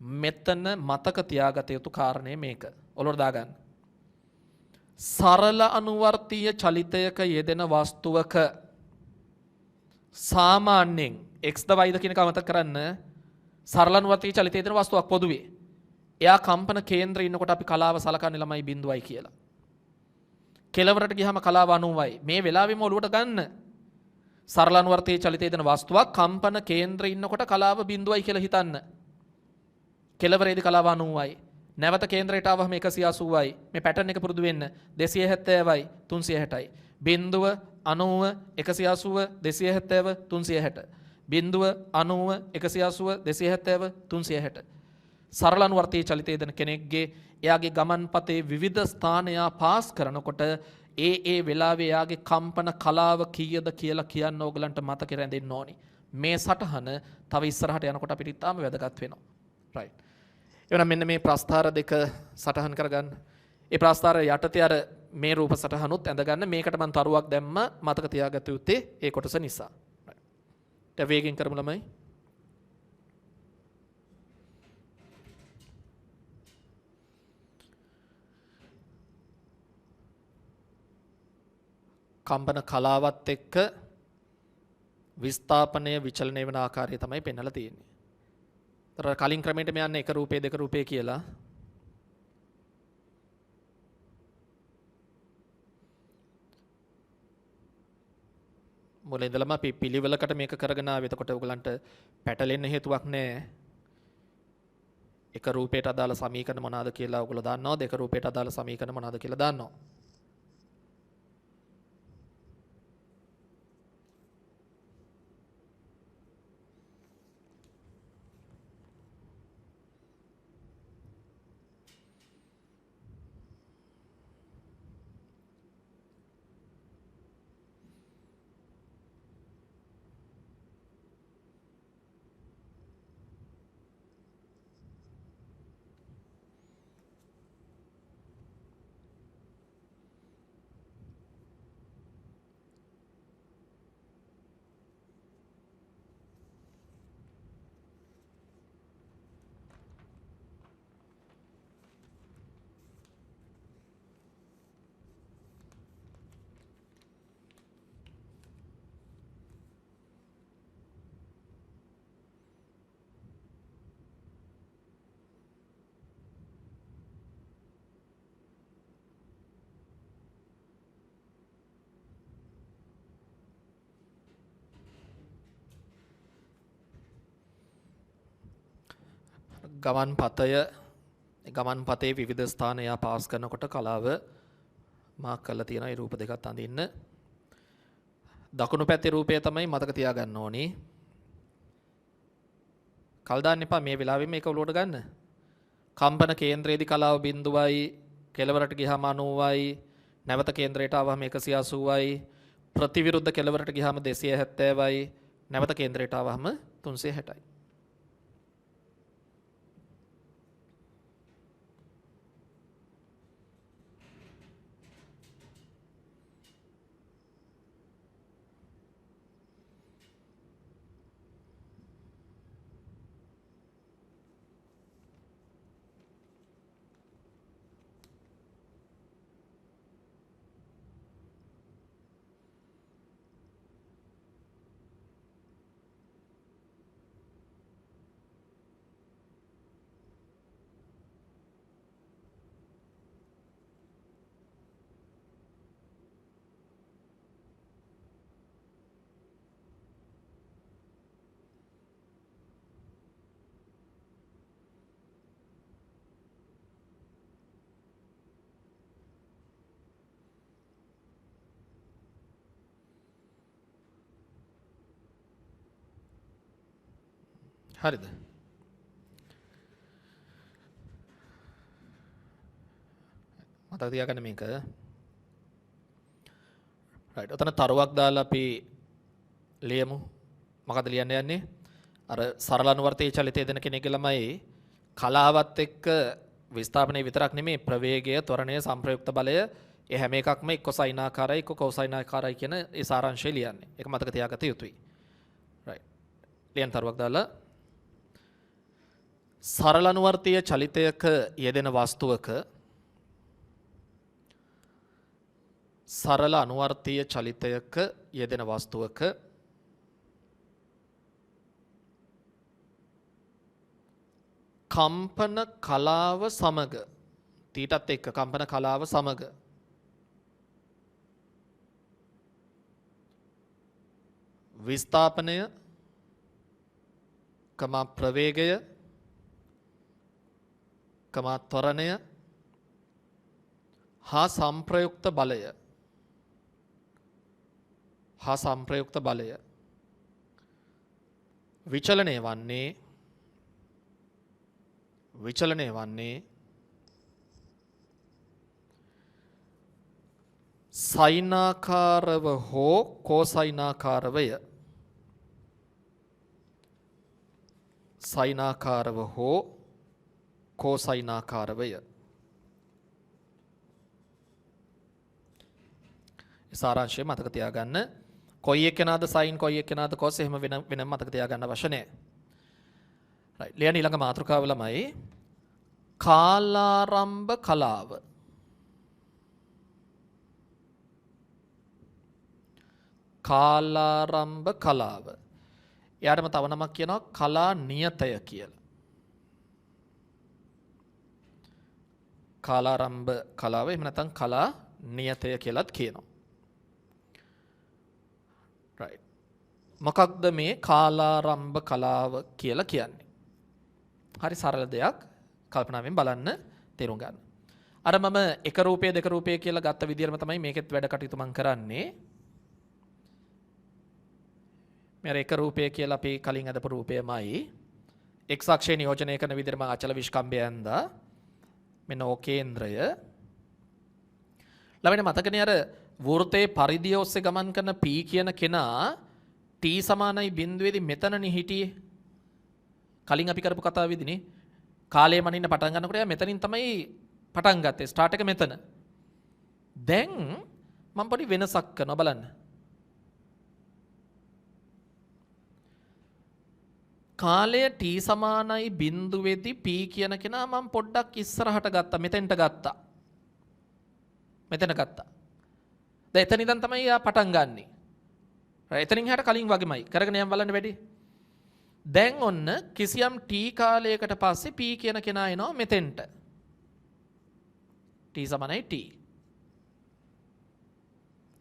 මෙතන මතක තියාගත යුතු කාරණේ මේක. ඔලුවට දාගන්න. සරල අනුවර්තීය චලිතයක යෙදෙන වස්තුවක සාමාන්‍යයෙන් x ද y ද කියන එක අමතක කරන්න. සරල අනුවර්තීය චලිතයේ යෙදෙන වස්තුවක් පොදුවේ. එයා කම්පන කේන්ද්‍රයේ ඉන්නකොට අපි කලාව සලකන්නේ ළමයි බිඳුවයි කියලා. කෙලවරට ගියාම කලාව 90යි. මේ වෙලාවෙම ඔලුවට ගන්න. සරල අනුවර්තීය චලිතයේ යෙදෙන වස්තුවක් කම්පන කේන්ද්‍රයේ ඉන්නකොට කලාව බිඳුවයි කියලා හිතන්න. කෙලවරේදී කලාව 90යි. නැවත කේන්ද්‍රයට ආවම 180යි. මේ පැටර්න් එක පුරුදු වෙන්න. 270යි 360යි. බිඳුව 90 180 270 360. බිඳුව 90 180 270 360. සරල අනුවර්තීය චලිතයේ යෙදෙන කෙනෙක්ගේ එයාගේ ගමන්පතේ විවිධ ස්ථානයා පාස් කරනකොට ඒ වෙලාවේ එයාගේ කම්පන කලාව කීයද කියලා කියන්න ඕගලන්ට මතක රැඳෙන්න ඕනි. මේ සටහන තව ඉස්සරහට යනකොට අපිට ඉතාම වැදගත් වෙනවා. right. එවනම් මෙන්න මේ ප්‍රස්ථාර දෙක සටහන් කරගන්න. ඒ ප්‍රස්ථාර යටතේ අර මේ රූප සටහනුත් ඇඳගන්න. මේකට මම තරුවක් දැම්ම මතක තියාගත යුත්තේ ඒ කොටස නිසා. right. වේගෙන් කරමු ළමයි. කම්පන කලාවත් එක්ක විස්ථාපනය විචලනය වෙන ආකාරය තමයි පෙන්වලා තියෙන්නේ. තර කලින් ක්‍රමයට මේ යන්නේ එක රූපේ දෙක රූපේ කියලා. මුලින් ඉඳලම අපි පිළිවෙලකට මේක කරගෙන ආවේ. එතකොට ඔයගලන්ට පැටලෙන්න හේතුවක් නැහැ. එක රූපයට අදාළ සමීකරණ මොනවාද කියලා ඔයගොල්ලෝ දන්නවා. දෙක රූපයට අදාළ සමීකරණ මොනවාද කියලා දන්නවා. ගමන් පතේ විවිධ ස්ථානය පාස් කරනකොට කලාව මාක් කරලා තියෙනවා. ඒ රූප දෙකත් අඳින්න. දකුණු පැත්තේ රූපය තමයි මතක තියාගන්න ඕනේ. කල් දාන්න එපා මේ වෙලාවෙම මේක ඔලුවට ගන්න. කම්පන කේන්ද්‍රයේදී කලාව බිඳුවයි, කෙළවරට ගියාම 90යි, නැවත කේන්ද්‍රයට ආවම 180යි, ප්‍රතිවිරුද්ධ කෙළවරට ගියාම 270යි, නැවත කේන්ද්‍රයට ආවම 360යි. හරිද? මතක තියාගන්න මේක. රයිට්. ඔතන තරුවක් දාලා අපි ලියමු. මොකද ලියන්න යන්නේ? අර සරල අනුවර්තයේ චලිතය දෙන කෙනෙක්ගේ ළමයි කලාවත් එක්ක විස්ථාපනයේ විතරක් නෙමෙයි ප්‍රවේගය, ත්වරණය, සංප්‍රයුක්ත බලය ඒ හැම එකක්ම එක්ක සයිනාකාරයි එක්ක කෝසයිනාකාරයි කියන ඒ සාරාංශය ලියන්නේ. ඒක මතක තියාගත යුතුයි. රයිට්. ලියන්න තරුවක් දාලා සරල අනුවර්තීය චලිතයක යෙදෙන වස්තුවක සරල අනුවර්තීය චලිතයක යෙදෙන වස්තුවක කම්පන කලාව සමග තීටත් එක්ක කම්පන කලාව සමග විස්ථාපනය කමා ප්‍රවේගය කමා ත්වරණය හා සංප්‍රයුක්ත බලය විචලනය වන්නේ සයිනාකාරව හෝ කෝසයිනාකාරවය. සයිනාකාරව හෝ කෝසයිනාකාරවය. සාරාංශය මතක තියාගන්න. කොයි එක්කෙනාද සයින් කොයි එක්කෙනාද කොස් එහෙම වෙන මතක තියාගන්න අවශ්‍ය නැහැ. රයිට්. ලියන ඊළඟ මාතෘකාව ළමයි කාලාරම්භ කලාව. කාලාරම්භ කලාව. එයාටම තව නමක් කියනවා කලා නියතය කියලා. කාලාරම්භ කලාව එහෙම නැත්නම් කලා නියතය කියලාත් කියනවා. රයිට්. මොකක්ද මේ කාලාරම්භ කලාව කියලා කියන්නේ? හරි සරල දෙයක්. කල්පනාවෙන් බලන්න තේරුම් ගන්න. අර මම එක රූපය දෙක රූපය කියලා ගත්ත විදිහටම තමයි මේකෙත් වැඩ කටයුතු මම කරන්නේ. මේ එක රූපය කියලා අපි කලින් අදපු රූපයමයි x අක්ෂය නියෝජනය කරන විදිහට මම අචල විස්කම්භය ඇඳා. මෙන්න ඕ කේන්ද්‍රය. ළමයින්ට මතකනේ අර වෘත්තයේ පරිධිය ඔස්සේ ගමන් කරන p කියන කෙනා t සමානයි බිඳුවේදී මෙතනනේ හිටියේ. කලින් අපි කරපු කතාවේදීනේ කාලය මනින්න පටන් ගන්නකොට එයා මෙතනින් තමයි පටන් ගත්තේ. ස්ටාර්ට් එක මෙතන. දැන් මම පොඩි වෙනසක් කරනවා බලන්න. කාලය t සමානයි බිඳුවේදී p කියන කෙනා මම පොඩ්ඩක් ඉස්සරහට ගත්තා. මෙතෙන්ට ගත්තා. මෙතන ගත්තා. දැන් එතන ඉඳන් තමයි යා පටන් ගන්නෙ. එතනින් එහාට කලින් වගේමයි. කරගෙන යන්න බලන්න වැඩි. දැන් ඔන්න කිසියම් t කාලයකට පස්සේ p කියන කෙනා එනවා මෙතෙන්ට. t සමානයි t.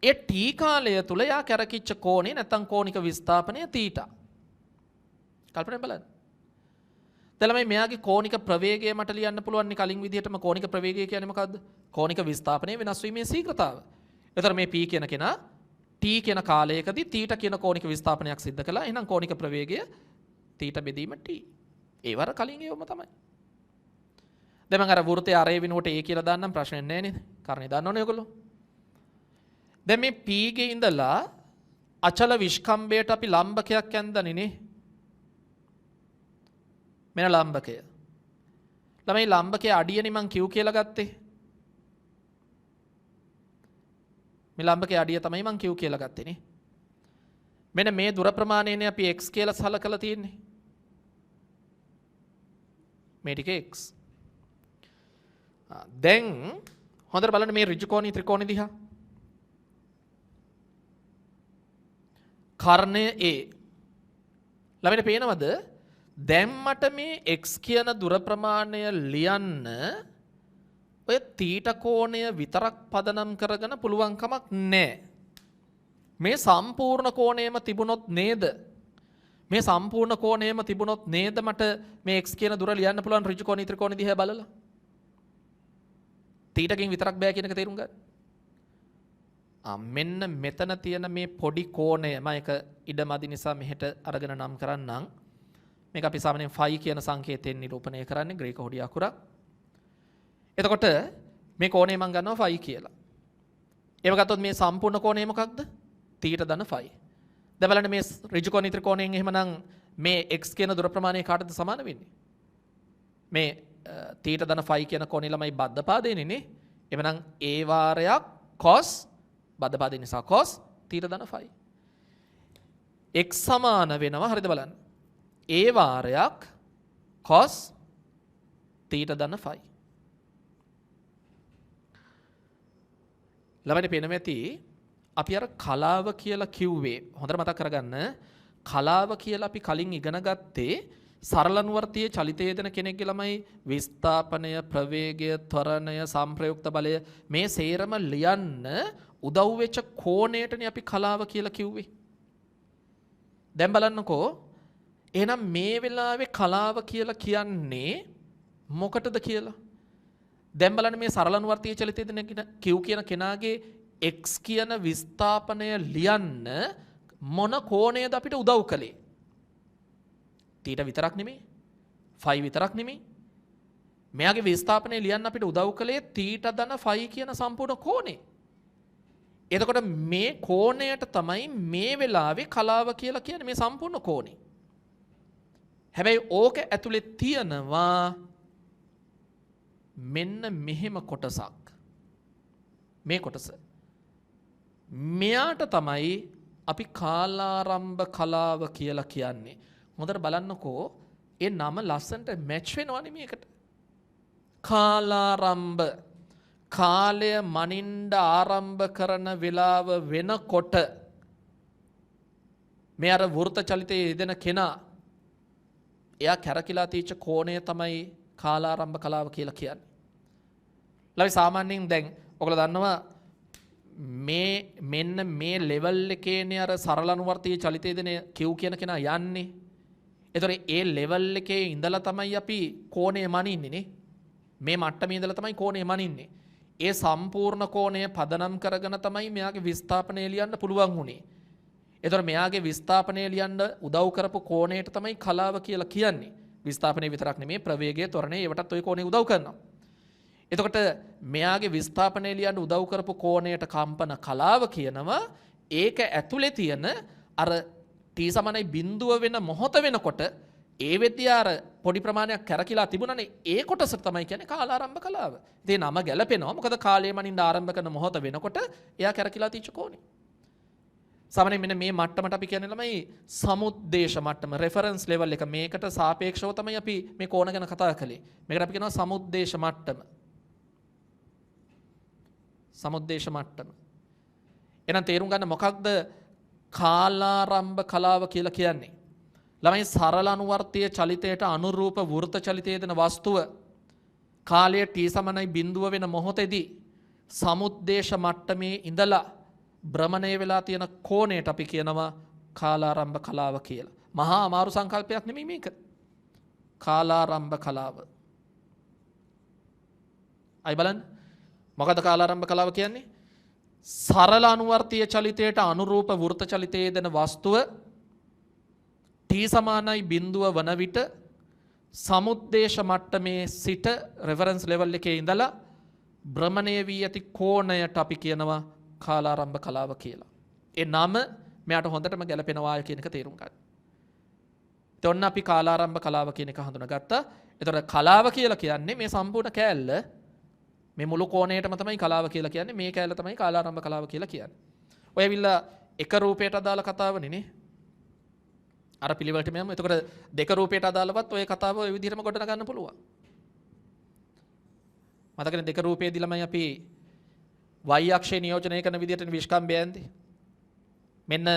ඒ t කාලය තුල යා කැරකිච්ච කෝණේ නැත්නම් කෝණික විස්ථාපනය θ. කල්පනා බලන්න. දැන් මෙයාගේ කෝණික ප්‍රවේගය මට ලියන්න පුළුවන් නේ කලින් විදිහටම කෝණික ප්‍රවේගය කියන්නේ මොකද්ද? කෝණික විස්ථාපනයේ වෙනස් වීමේ ශීඝ්‍රතාව. එතකොට මේ p කියන කෙනා t කියන කාලයකදී θ කියන කෝණික විස්ථාපනයක් සිද්ධ කළා. එහෙනම් කෝණික ප්‍රවේගය θ බෙදීම t. ඒ වර කලින් ඒවම තමයි. දැන් මම අර වෘත්තයේ අරේ වෙනුවට a කියලා දාන්නම් ප්‍රශ්නයක් නැහැ නේද? කාරණේ දන්නවනේ ඔයගොල්ලෝ. දැන් මේ p ගේ ඉඳලා අචල විස්කම්භයට අපි ලම්බකයක් ඇඳන්නේ නේ. මෙන්න ලම්බකය. ළමයි ලම්බකයේ අඩියනේ මං q කියලා ගත්තේ. මේ ලම්බකයේ අඩිය තමයි මං q කියලා ගත්තේ නේ. මෙන්න මේ දුර ප්‍රමාණයනේ අපි x කියලා සලකලා තියෙන්නේ. මේ ටික x. දැන් හොඳට බලන්න මේ ඍජු කෝණී ත්‍රිකෝණي දිහා. කර්ණය a. ළමයිට පේනවද? දැන් මට මේ x කියන දුර ප්‍රමාණය ලියන්න ඔය θ කෝණය විතරක් පදනම් කරගෙන පුළුවන් කමක් නැහැ. මේ සම්පූර්ණ කෝණයම තිබුණොත් නේද? මේ සම්පූර්ණ කෝණයම තිබුණොත් නේද මට මේ x කියන දුර ලියන්න පුළුවන් ඍජු කෝණී ත්‍රිකෝණي දිහා බලලා. θ කින් විතරක් බෑ කියන එක තේරුම් ගන්න. මෙන්න මෙතන තියෙන මේ පොඩි කෝණය මම එක ඉඩමදි නිසා මෙහෙට අරගෙන නම් කරන්නම්. මේක අපි සාමාන්‍යයෙන් ෆයි කියන සංකේතයෙන් නිරූපණය කරන්නේ ග්‍රීක හොඩි අකුරක්. එතකොට මේ කෝණය මම ගන්නවා ෆයි කියලා. එහෙම ගත්තොත් මේ සම්පූර්ණ කෝණය මොකක්ද? තීටා ධන ෆයි. දැන් බලන්න මේ ඍජු කෝණ ත්‍රිකෝණයෙන් එහෙමනම් මේ x කියන දුර ප්‍රමාණය කාටද සමාන වෙන්නේ? මේ තීටා ධන ෆයි කියන කෝණය ළමයි බද්ධ පාදේනේ නේ. එහෙමනම් a වාරයක් cos බද්ධ පාදේ නිසා cos තීටා ධන ෆයි. x සමාන වෙනවා හරිද බලන්න. a වාරයක් cos තීටා ධන ෆයි. ළමයිට පේනවා ඇති අපි අර කලාව කියලා කිව්වේ හොඳට මතක් කරගන්න. කලාව කියලා අපි කලින් ඉගෙන ගත්තේ සරල අනුවර්තීය චලිතයේදන කෙනෙක්ගේ ළමයි විස්ථාපනය, ප්‍රවේගය, ත්වරණය, සංප්‍රයුක්ත බලය මේ සේරම ලියන්න උදව් වෙච්ච කෝණයටනේ අපි කලාව කියලා කිව්වේ. දැන් බලන්නකෝ එහෙනම් මේ වෙලාවේ කලාව කියලා කියන්නේ මොකටද කියලා? දැන් බලන්න මේ සරල අනුවර්තීය චලිතයේදන Q කියන කෙනාගේ x කියන විස්ථාපනය ලියන්න මොන කෝණයද අපිට උදව් කළේ? තීටා විතරක් නෙමෙයි, ෆයි විතරක් නෙමෙයි. මෙයාගේ විස්ථාපනය ලියන්න අපිට උදව් කළේ තීටා ධන ෆයි කියන සම්පූර්ණ කෝණය. එතකොට මේ කෝණයට තමයි මේ වෙලාවේ කලාව කියලා කියන්නේ මේ සම්පූර්ණ කෝණය. හැබැයි ඕක ඇතුලේ තියෙනවා මෙන්න මෙහෙම කොටසක්. මේ කොටස. මෙයාට තමයි අපි කාලාරම්භ කලාව කියලා කියන්නේ. හොඳට බලන්නකෝ ඒ නම ලස්සනට මැච් වෙනවනේ මේකට. කාලාරම්භ කාලය මනින්ඩ ආරම්භ කරන වෙලාව වෙනකොට මේ අර වෘත චලිතයේ යෙදෙන කෙනා එයා කැරකිලා තීච්ච කෝණය තමයි කාලාරම්භ කලාව කියලා කියන්නේ. ලවි සාමාන්‍යයෙන් දැන් ඔයගොල්ලෝ දන්නවා මේ මෙන්න මේ ලෙවල් එකේනේ අර සරල අනුවර්තීය චලිතයේ දෙන Q කියන කෙනා යන්නේ. ඒතොර ඒ ලෙවල් එකේ ඉඳලා තමයි අපි කෝණය මනින්නේ නේ. මේ මට්ටමේ ඉඳලා තමයි කෝණය මනින්නේ. ඒ සම්පූර්ණ කෝණය පදනම් කරගෙන තමයි මෙයාගේ විස්ථාපනය ලියන්න පුළුවන් වුණේ. ඒතොර මෙයාගේ විස්ථාපනය ලියන්න උදව් කරපු කෝණයට තමයි කලාව කියලා කියන්නේ. විස්ථාපනය විතරක් නෙමෙයි ප්‍රවේගය, ත්වරණය ඒවටත් ওই කෝණය උදව් කරනවා. එතකොට මෙයාගේ විස්ථාපනය ලියන්න උදව් කරපු කෝණයට කම්පන කලාව කියනවා. ඒක ඇතුලේ තියෙන අර t සමානයි බිඳුව වෙන මොහොත වෙනකොට ඒ වෙද්දී අර පොඩි ප්‍රමාණයක් කැරකිලා තිබුණානේ. ඒ කොටස තමයි කියන්නේ කාලාරම්භ කලාව. ඉතින් නම ගැලපෙනවා. මොකද කාලය මනින්න ආරම්භ කරන මොහොත වෙනකොට එයා කැරකිලා තිච්ච කෝණය. සාමාන්‍යයෙන් මෙන්න මේ මට්ටමට අපි කියන්නේ ළමයි සමුද්දේශ මට්ටම, රෙෆරන්ස් ලෙවල් එක. මේකට සාපේක්ෂව තමයි අපි මේ කෝණ ගැන කතා කළේ. මේකට අපි කියනවා සමුද්දේශ මට්ටම. සමුද්දේශ මට්ටම. එහෙනම් තේරුම් ගන්න මොකක්ද කාලාරම්භ කලාව කියලා කියන්නේ? ළමයි සරල අනුවර්තීය චලිතයට අනුරූප වෘත චලිතයේ දෙන වස්තුව කාලය t සමානයි බිඳුව වෙන මොහොතේදී සමුද්දේශ මට්ටමේ ඉඳලා භ්‍රමණය වෙලා තියෙන කෝණයට අපි කියනවා කාලාරම්භ කලාව කියලා. මහා අමාරු සංකල්පයක් නෙමෙයි මේක. කාලාරම්භ කලාව. අය බලන්න. මොකද කාලාරම්භ කලාව කියන්නේ? සරල අනුවර්තීය චලිතයට අනුරූප වෘත චලිතයේ දෙන වස්තුව t සමානයි බිඳුව වන විට සමුද්දේශ මට්ටමේ සිට රෙෆරන්ස් ලෙවල් එකේ ඉඳලා භ්‍රමණය වී ඇති කෝණයට අපි කියනවා කාලාරම්භ කලාව කියලා. ඒ නම මෙයාට හොඳටම ගැලපෙනවා කියන එක තේරුම් ගන්න. ඒත් ඔන්න අපි කාලාරම්භ කලාව කියන එක හඳුනාගත්තා. ඒතර කලාව කියලා කියන්නේ මේ සම්පූර්ණ කෑල්ල, මේ මුළු කෝණයටම තමයි කලාව කියලා කියන්නේ. මේ කෑල්ල තමයි කාලාරම්භ කලාව කියලා කියන්නේ. ඔය ඇවිල්ලා එක රූපයට අදාළ කතාවනේ නේ. අර පිළිවෙලටම යමු. එතකොට දෙක රූපයට අදාළවත් ඔය කතාව ඔය විදිහටම ගොඩනගා ගන්න පුළුවන්. මතකනේ දෙක රූපයේදී ළමයි අපි y අක්ෂය නියෝජනය කරන විදිහට විස්කම්භය ඇන්දේ. මෙන්න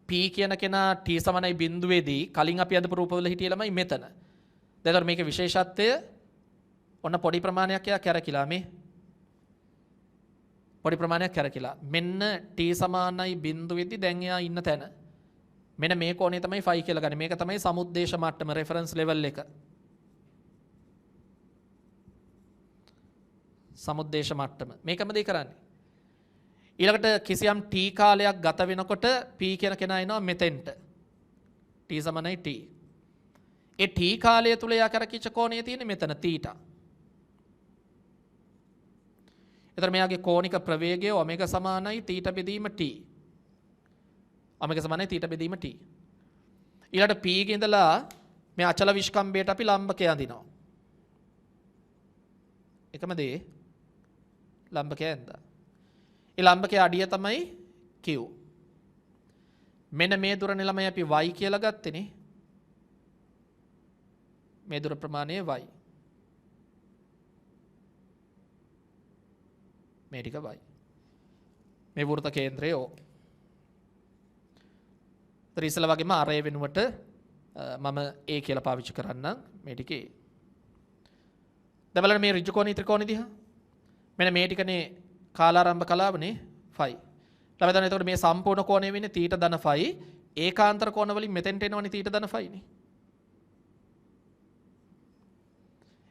p කියන කෙනා t සමානයි බිඳුවේදී කලින් අපි අඳපු රූපවල හිටිය ළමයි මෙතන. දැන් මේකේ විශේෂත්වය ඔන්න පොඩි ප්‍රමාණයක් යා කැරකිලා මේ පොඩි ප්‍රමාණයක් කැරකිලා මෙන්න t සමානයි බිඳුවේදී දැන් එයා ඉන්න තැන මෙන්න මේ කෝණය තමයි ෆයි කියලා ගන්නේ. මේක තමයි සමුද්දේශ මට්ටම, රෙෆරන්ස් ලෙවල් එක. සමුද්දේශ මට්ටම මේකම දෙයි කරන්නේ. ඊළඟට කිසියම් t කාලයක් ගත වෙනකොට p කියන කෙනා එනවා මෙතෙන්ට. t සමානයි t. ඒ t කාලය තුල යා කරකිච්ච කෝණය තියෙන්නේ මෙතන θ. එතන මෙයාගේ කෝණික ප්‍රවේගය ඔමෙගා සමානයි θ බෙදීම t. ඔමෙගා සමානයි θ බෙදීම t. ඊළඟට p ගේ ඉඳලා මේ අචල විස්කම්භයට අපි ලම්බකය අඳිනවා. එකම දේ ලම්බකය ඇඳලා. ඒ ලම්බකයේ අඩිය තමයි q. මෙන්න මේ දුර නෙලමයි අපි y කියලා ගත්තේනේ. මේ දුර ප්‍රමාණය y. මේ ටික y. මේ වෘත්ත කේන්ද්‍රය O. ඊට ඉස්සෙල්ලා වගේම අරය වෙනුවට මම A කියලා පාවිච්චි කරන්නම් මේ ටිකේ. දැන් බලන්න මේ ඍජු කෝණී ත්‍රිකෝණී දිහා. මෙන්න මේ ටිකනේ කාලාරම්භ කලාවනේ ෆයි. ළමයි දන්න එතකොට මේ සම්පූර්ණ කෝණය වෙන්නේ θ ධන ෆයි. ඒකාන්තර කෝණ වලින් මෙතෙන්ට එනවනේ θ ධන ෆයිනේ.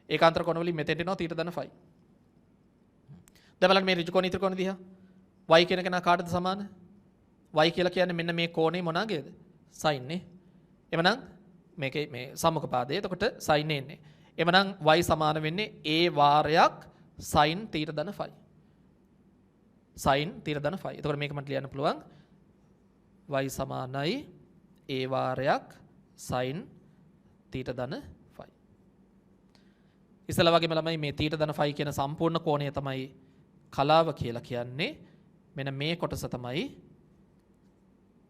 ඒකාන්තර කෝණ වලින් මෙතෙන්ට එනවා θ ධන ෆයි. දැන් බලන්න මේ ඍජු කෝණී ත්‍රිකෝණී දිහා. y කියන කෙනා කාටද සමාන? y කියලා කියන්නේ මෙන්න මේ කෝණේ මොනවාගේද? sin නේ. එමනම් මේකේ මේ සම්මුඛ පාදයේ එතකොට sin එන්නේ. එමනම් y සමාන වෙන්නේ a වාරයක් sin θ ධන ෆයි. sin θ ධන ෆයි. එතකොට මේක මට ලියන්න පුළුවන් y සමානයි a වාරයක් sin θ ධන ෆයි. ඉස්සෙල්ලා වගේම ළමයි මේ θ ධන ෆයි කියන සම්පූර්ණ කෝණය තමයි කලාව කියලා කියන්නේ. මෙන්න මේ කොටස තමයි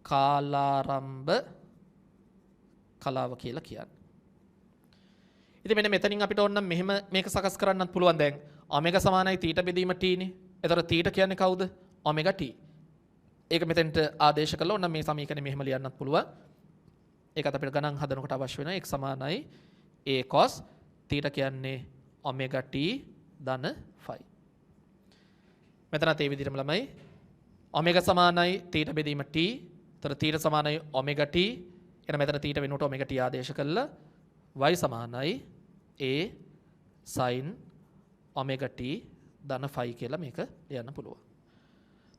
කාලාරම්භ කලාව කියලා කියන්නේ. ඉතින් මෙන්න මෙතනින් අපිට ඕන නම් මෙහෙම මේක සකස් කරන්නත් පුළුවන්. දැන් ඔමෙගා සමානයි θ බෙදීම t නේ. එතකොට θ කියන්නේ කවුද? ඔමෙගා t. ඒක මෙතෙන්ට ආදේශ කළා. ඕන මේ සමීකරණය මෙහෙම ලියන්නත් පුළුවන්. ඒකත් අපිට ගණන් හදනකොට අවශ්‍ය වෙනවා. x සමානයි a cos θ කියන්නේ ඔමෙගා t ධන ෆයි. මෙතනත් ඒ විදිහටම ළමයි ඔමෙගා සමානයි θ බෙදීම t. එතකොට θ සමානයි ඔමෙගා t. එන මෙතන θ වෙනුවට ඔමෙගා t ආදේශ කළා. y සමානයි a sin ඔමෙගා t ධන ෆයි කියලා මේක ලියන්න පුළුවන්.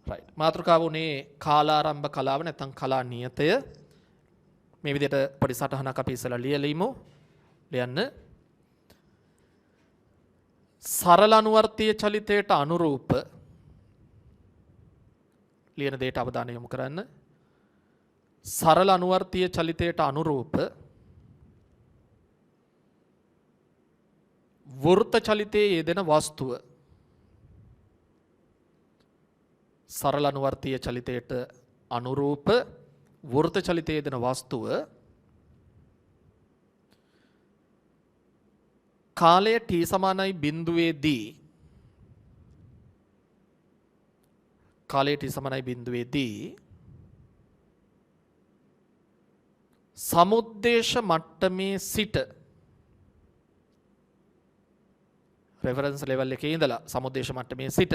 right. මාතෘකාව උනේ කාලාරම්භ කලාව නැත්නම් කලා නියතය. මේ විදිහට පොඩි සටහනක් අපි ඉස්සලා ලියලිමු. ලියන්න. සරල අනුවර්තීය චලිතයට අනුරූප ලියන දෙයට අවධානය යොමු කරන්න. සරල අනුවර්තීය චලිතයට අනුරූප වෘත්ත චලිතයේ යෙදෙන වස්තුව. සරල අනුවර්තීය චලිතයට අනුරූප වෘත්ත චලිතයේ යෙදෙන වස්තුව කාලය t සමානයි බිඳුවේදී කාලය t සමානයි බිඳුවේදී සමුද්දේශ මට්ටමේ සිට රෙෆරන්ස් ලෙවල් එකේ ඉඳලා සමුද්දේශ මට්ටමේ සිට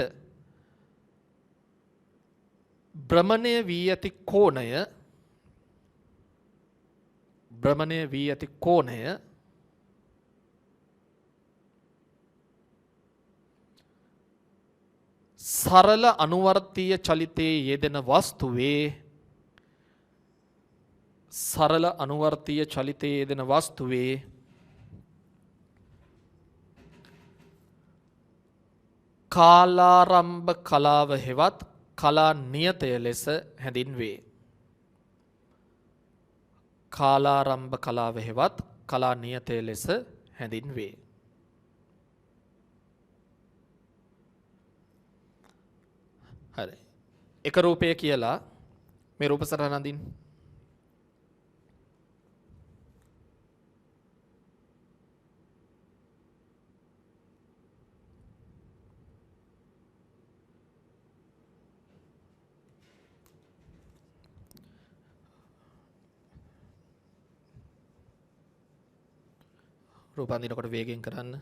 භ්‍රමණය වී ඇති කෝණය සරල අනුවර්තීය චලිතයේ යෙදෙන වස්තුවේ කාලාරම්භ කලාව හෙවත් කලා නියතය ලෙස හැඳින්වේ. කාලාරම්භ කලාව හෙවත් කලා නියතය ලෙස හැඳින්වේ. හරි. එක රූපය කියලා මේ රූප සටහන අඳින්න. රූප අඳිනකොට වේගෙන් කරන්න.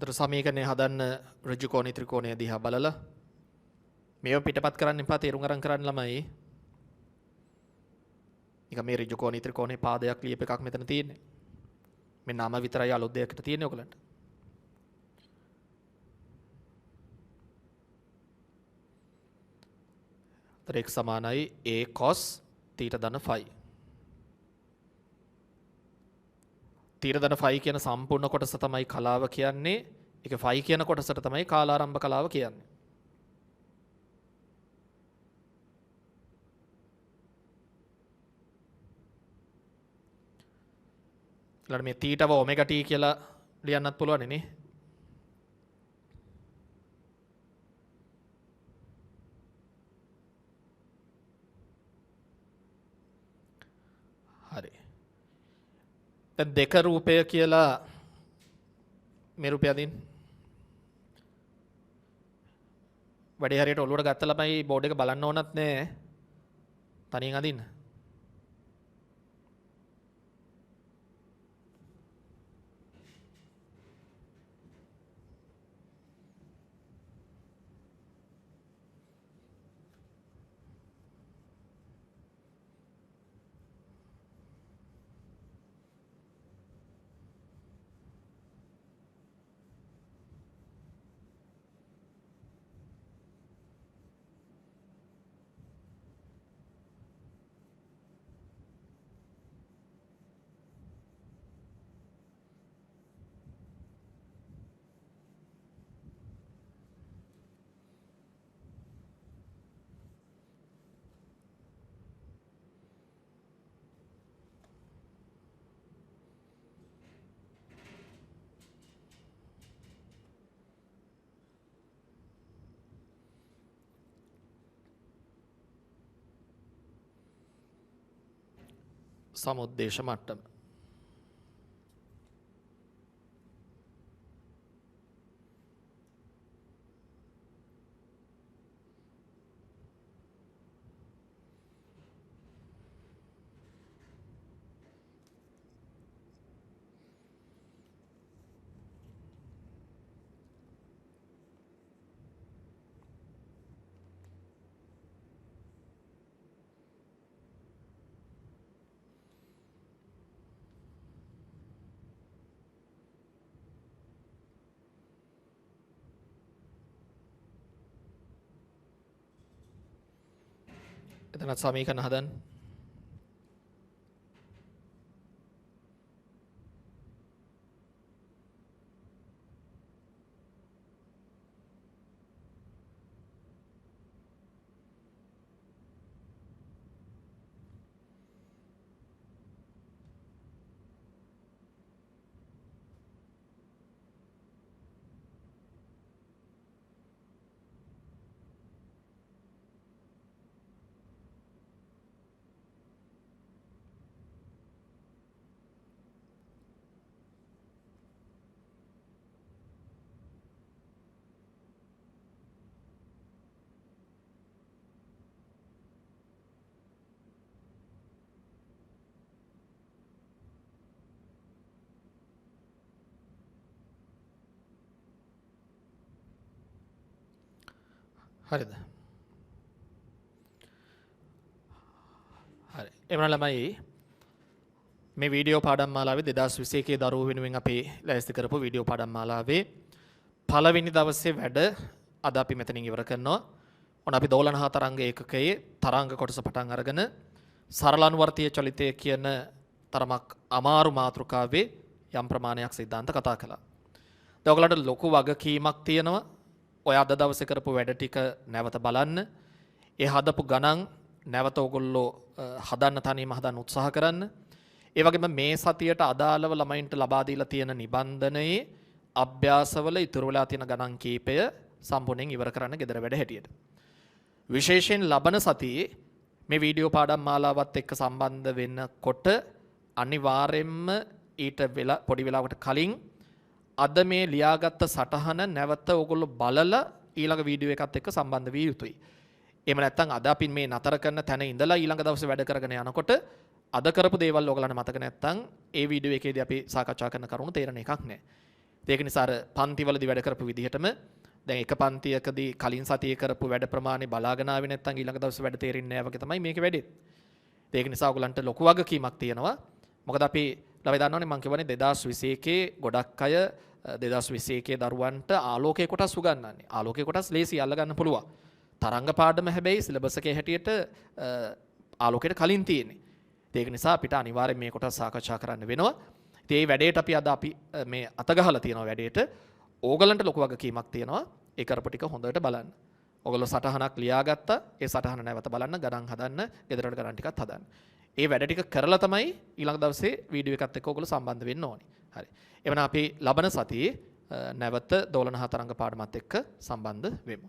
උතර සමීකරණය හදන්න ඍජු කෝණී ත්‍රිකෝණය දිහා බලලා මේව පිටපත් කරන්න එපා තේරුම් අරන් කරන්න ළමයි. නික මේ ඍජු කෝණී ත්‍රිකෝණේ පාදයක් ලියප එකක් මෙතන තියෙන්නේ. මේ නම විතරයි අලුත් දෙයකට තියෙන්නේ ඔයගලන්ට. x සමානයි a cos θ ධන ෆයි. θ ධන ෆයි කියන සම්පූර්ණ කොටස තමයි කලාව කියන්නේ. ඒක ෆයි කියන කොටසට තමයි කාලාරම්භ කලාව කියන්නේ. ඊළඟ මේ θව ඔමෙගා t කියලා ලියන්නත් පුළුවන් නේ. හරි. දැන් දෙක රූපය කියලා මේ රූපය අදින්න. වැඩි හරියට ඔළුවට ගත්ත ළමයි බෝඩ් එක බලන්න ඕනත් නෑ. තනියෙන් අදින්න. සමුද්දේශ මට්ටම. එතනත් සමීකරණ හදන්න. හරිද? හරි. එමනම් ළමයි මේ වීඩියෝ පාඩම් මාලාවේ 2021 දරුවෝ වෙනුවෙන් අපි ලෑස්ති කරපු වීඩියෝ පාඩම් මාලාවේ පළවෙනි දවසේ වැඩ අද අපි මෙතනින් ඉවර කරනවා. ඔන්න අපි දෝලනහ තරංග ඒකකයේ තරංග කොටස පටන් අරගෙන සරල අනුවර්තීය චලිතය කියන තරමක් අමාරු මාතෘකාවේ යම් ප්‍රමාණයක් සිද්ධාන්ත කතා කළා. දැන් ඔයගලන්ට ලොකු වගකීමක් තියෙනවා. ඔය අද දවසේ කරපු වැඩ ටික නැවත බලන්න. ඒ හදපු ගණන් නැවත ඔයගොල්ලෝ හදන්න තනියම හදන්න උත්සාහ කරන්න. ඒ වගේම මේ සතියට අදාළව ළමයින්ට ලබා දීලා තියෙන නිබන්ධනයේ අභ්‍යාසවල ඉතුරු වෙලා තියෙන ගණන් කීපය සම්පූර්ණයෙන් ඉවර කරන්න ගෙදර වැඩ හැටියට. විශේෂයෙන් ලබන සතියේ මේ වීඩියෝ පාඩම් මාලාවත් එක්ක සම්බන්ධ වෙනකොට අනිවාර්යයෙන්ම ඊට පොඩි වෙලාවකට කලින් අද මේ ලියාගත්ත සටහන නැවත ඔයගොල්ලෝ බලලා ඊළඟ වීඩියෝ එකත් එක්ක සම්බන්ධ විය යුතුයි. එහෙම නැත්නම් අද අපි මේ නතර කරන තැන ඉඳලා ඊළඟ දවසේ වැඩ කරගෙන යනකොට අද කරපු දේවල් ඔයගලන්ට මතක නැත්නම් ඒ වීඩියෝ එකේදී අපි සාකච්ඡා කරන කරුණු තේරෙන එකක් නැහැ. ඒක නිසා අර පන්තිවලදී වැඩ කරපු විදිහටම දැන් එක පන්තියකදී කලින් සතියේ කරපු වැඩ ප්‍රමාණය බලාගෙන ආවේ නැත්නම් ඊළඟ දවසේ වැඩ තේරෙන්නේ නැහැ වගේ තමයි මේකේ වැඩේ. ඒක නිසා ඔයගලන්ට ලොකු වගකීමක් තියෙනවා. මොකද අපි ළමයි දන්නවනේ මම කියවනේ 2021 ගොඩක් අය 2021 දරුවන්ට ආලෝකයේ කොටස් උගන්වන්නේ. ආලෝකයේ කොටස් ලේසි අල්ල ගන්න පුළුවන්. තරංග පාඩම හැබැයි සිලබස් එකේ හැටියට ආලෝකයට කලින් තියෙන්නේ. ඒක නිසා අපිට අනිවාර්යෙන් මේ කොටස් සාකච්ඡා කරන්න වෙනවා. ඉතින් මේ වැඩේට අපි අද මේ අතගහලා තියෙනවා වැඩේට. ඕගලන්ට ලොකු වගකීමක් තියෙනවා. ඒ කරපු ටික හොඳට බලන්න. ඔයගොල්ලෝ සටහනක් ලියාගත්තා. ඒ සටහන නැවත බලන්න, ගණන් හදන්න, ගෙදරට ගණන් ටිකක් හදන්න. ඒ වැඩ ටික කරලා තමයි ඊළඟ දවසේ වීඩියෝ එකත් එක්ක ඔයගොල්ලෝ සම්බන්ධ වෙන්න ඕනේ. හරි. එවනම් අපි ලබන සතියේ නැවත දෝලන හතරංග පාඩමත් එක්ක සම්බන්ධ වෙමු.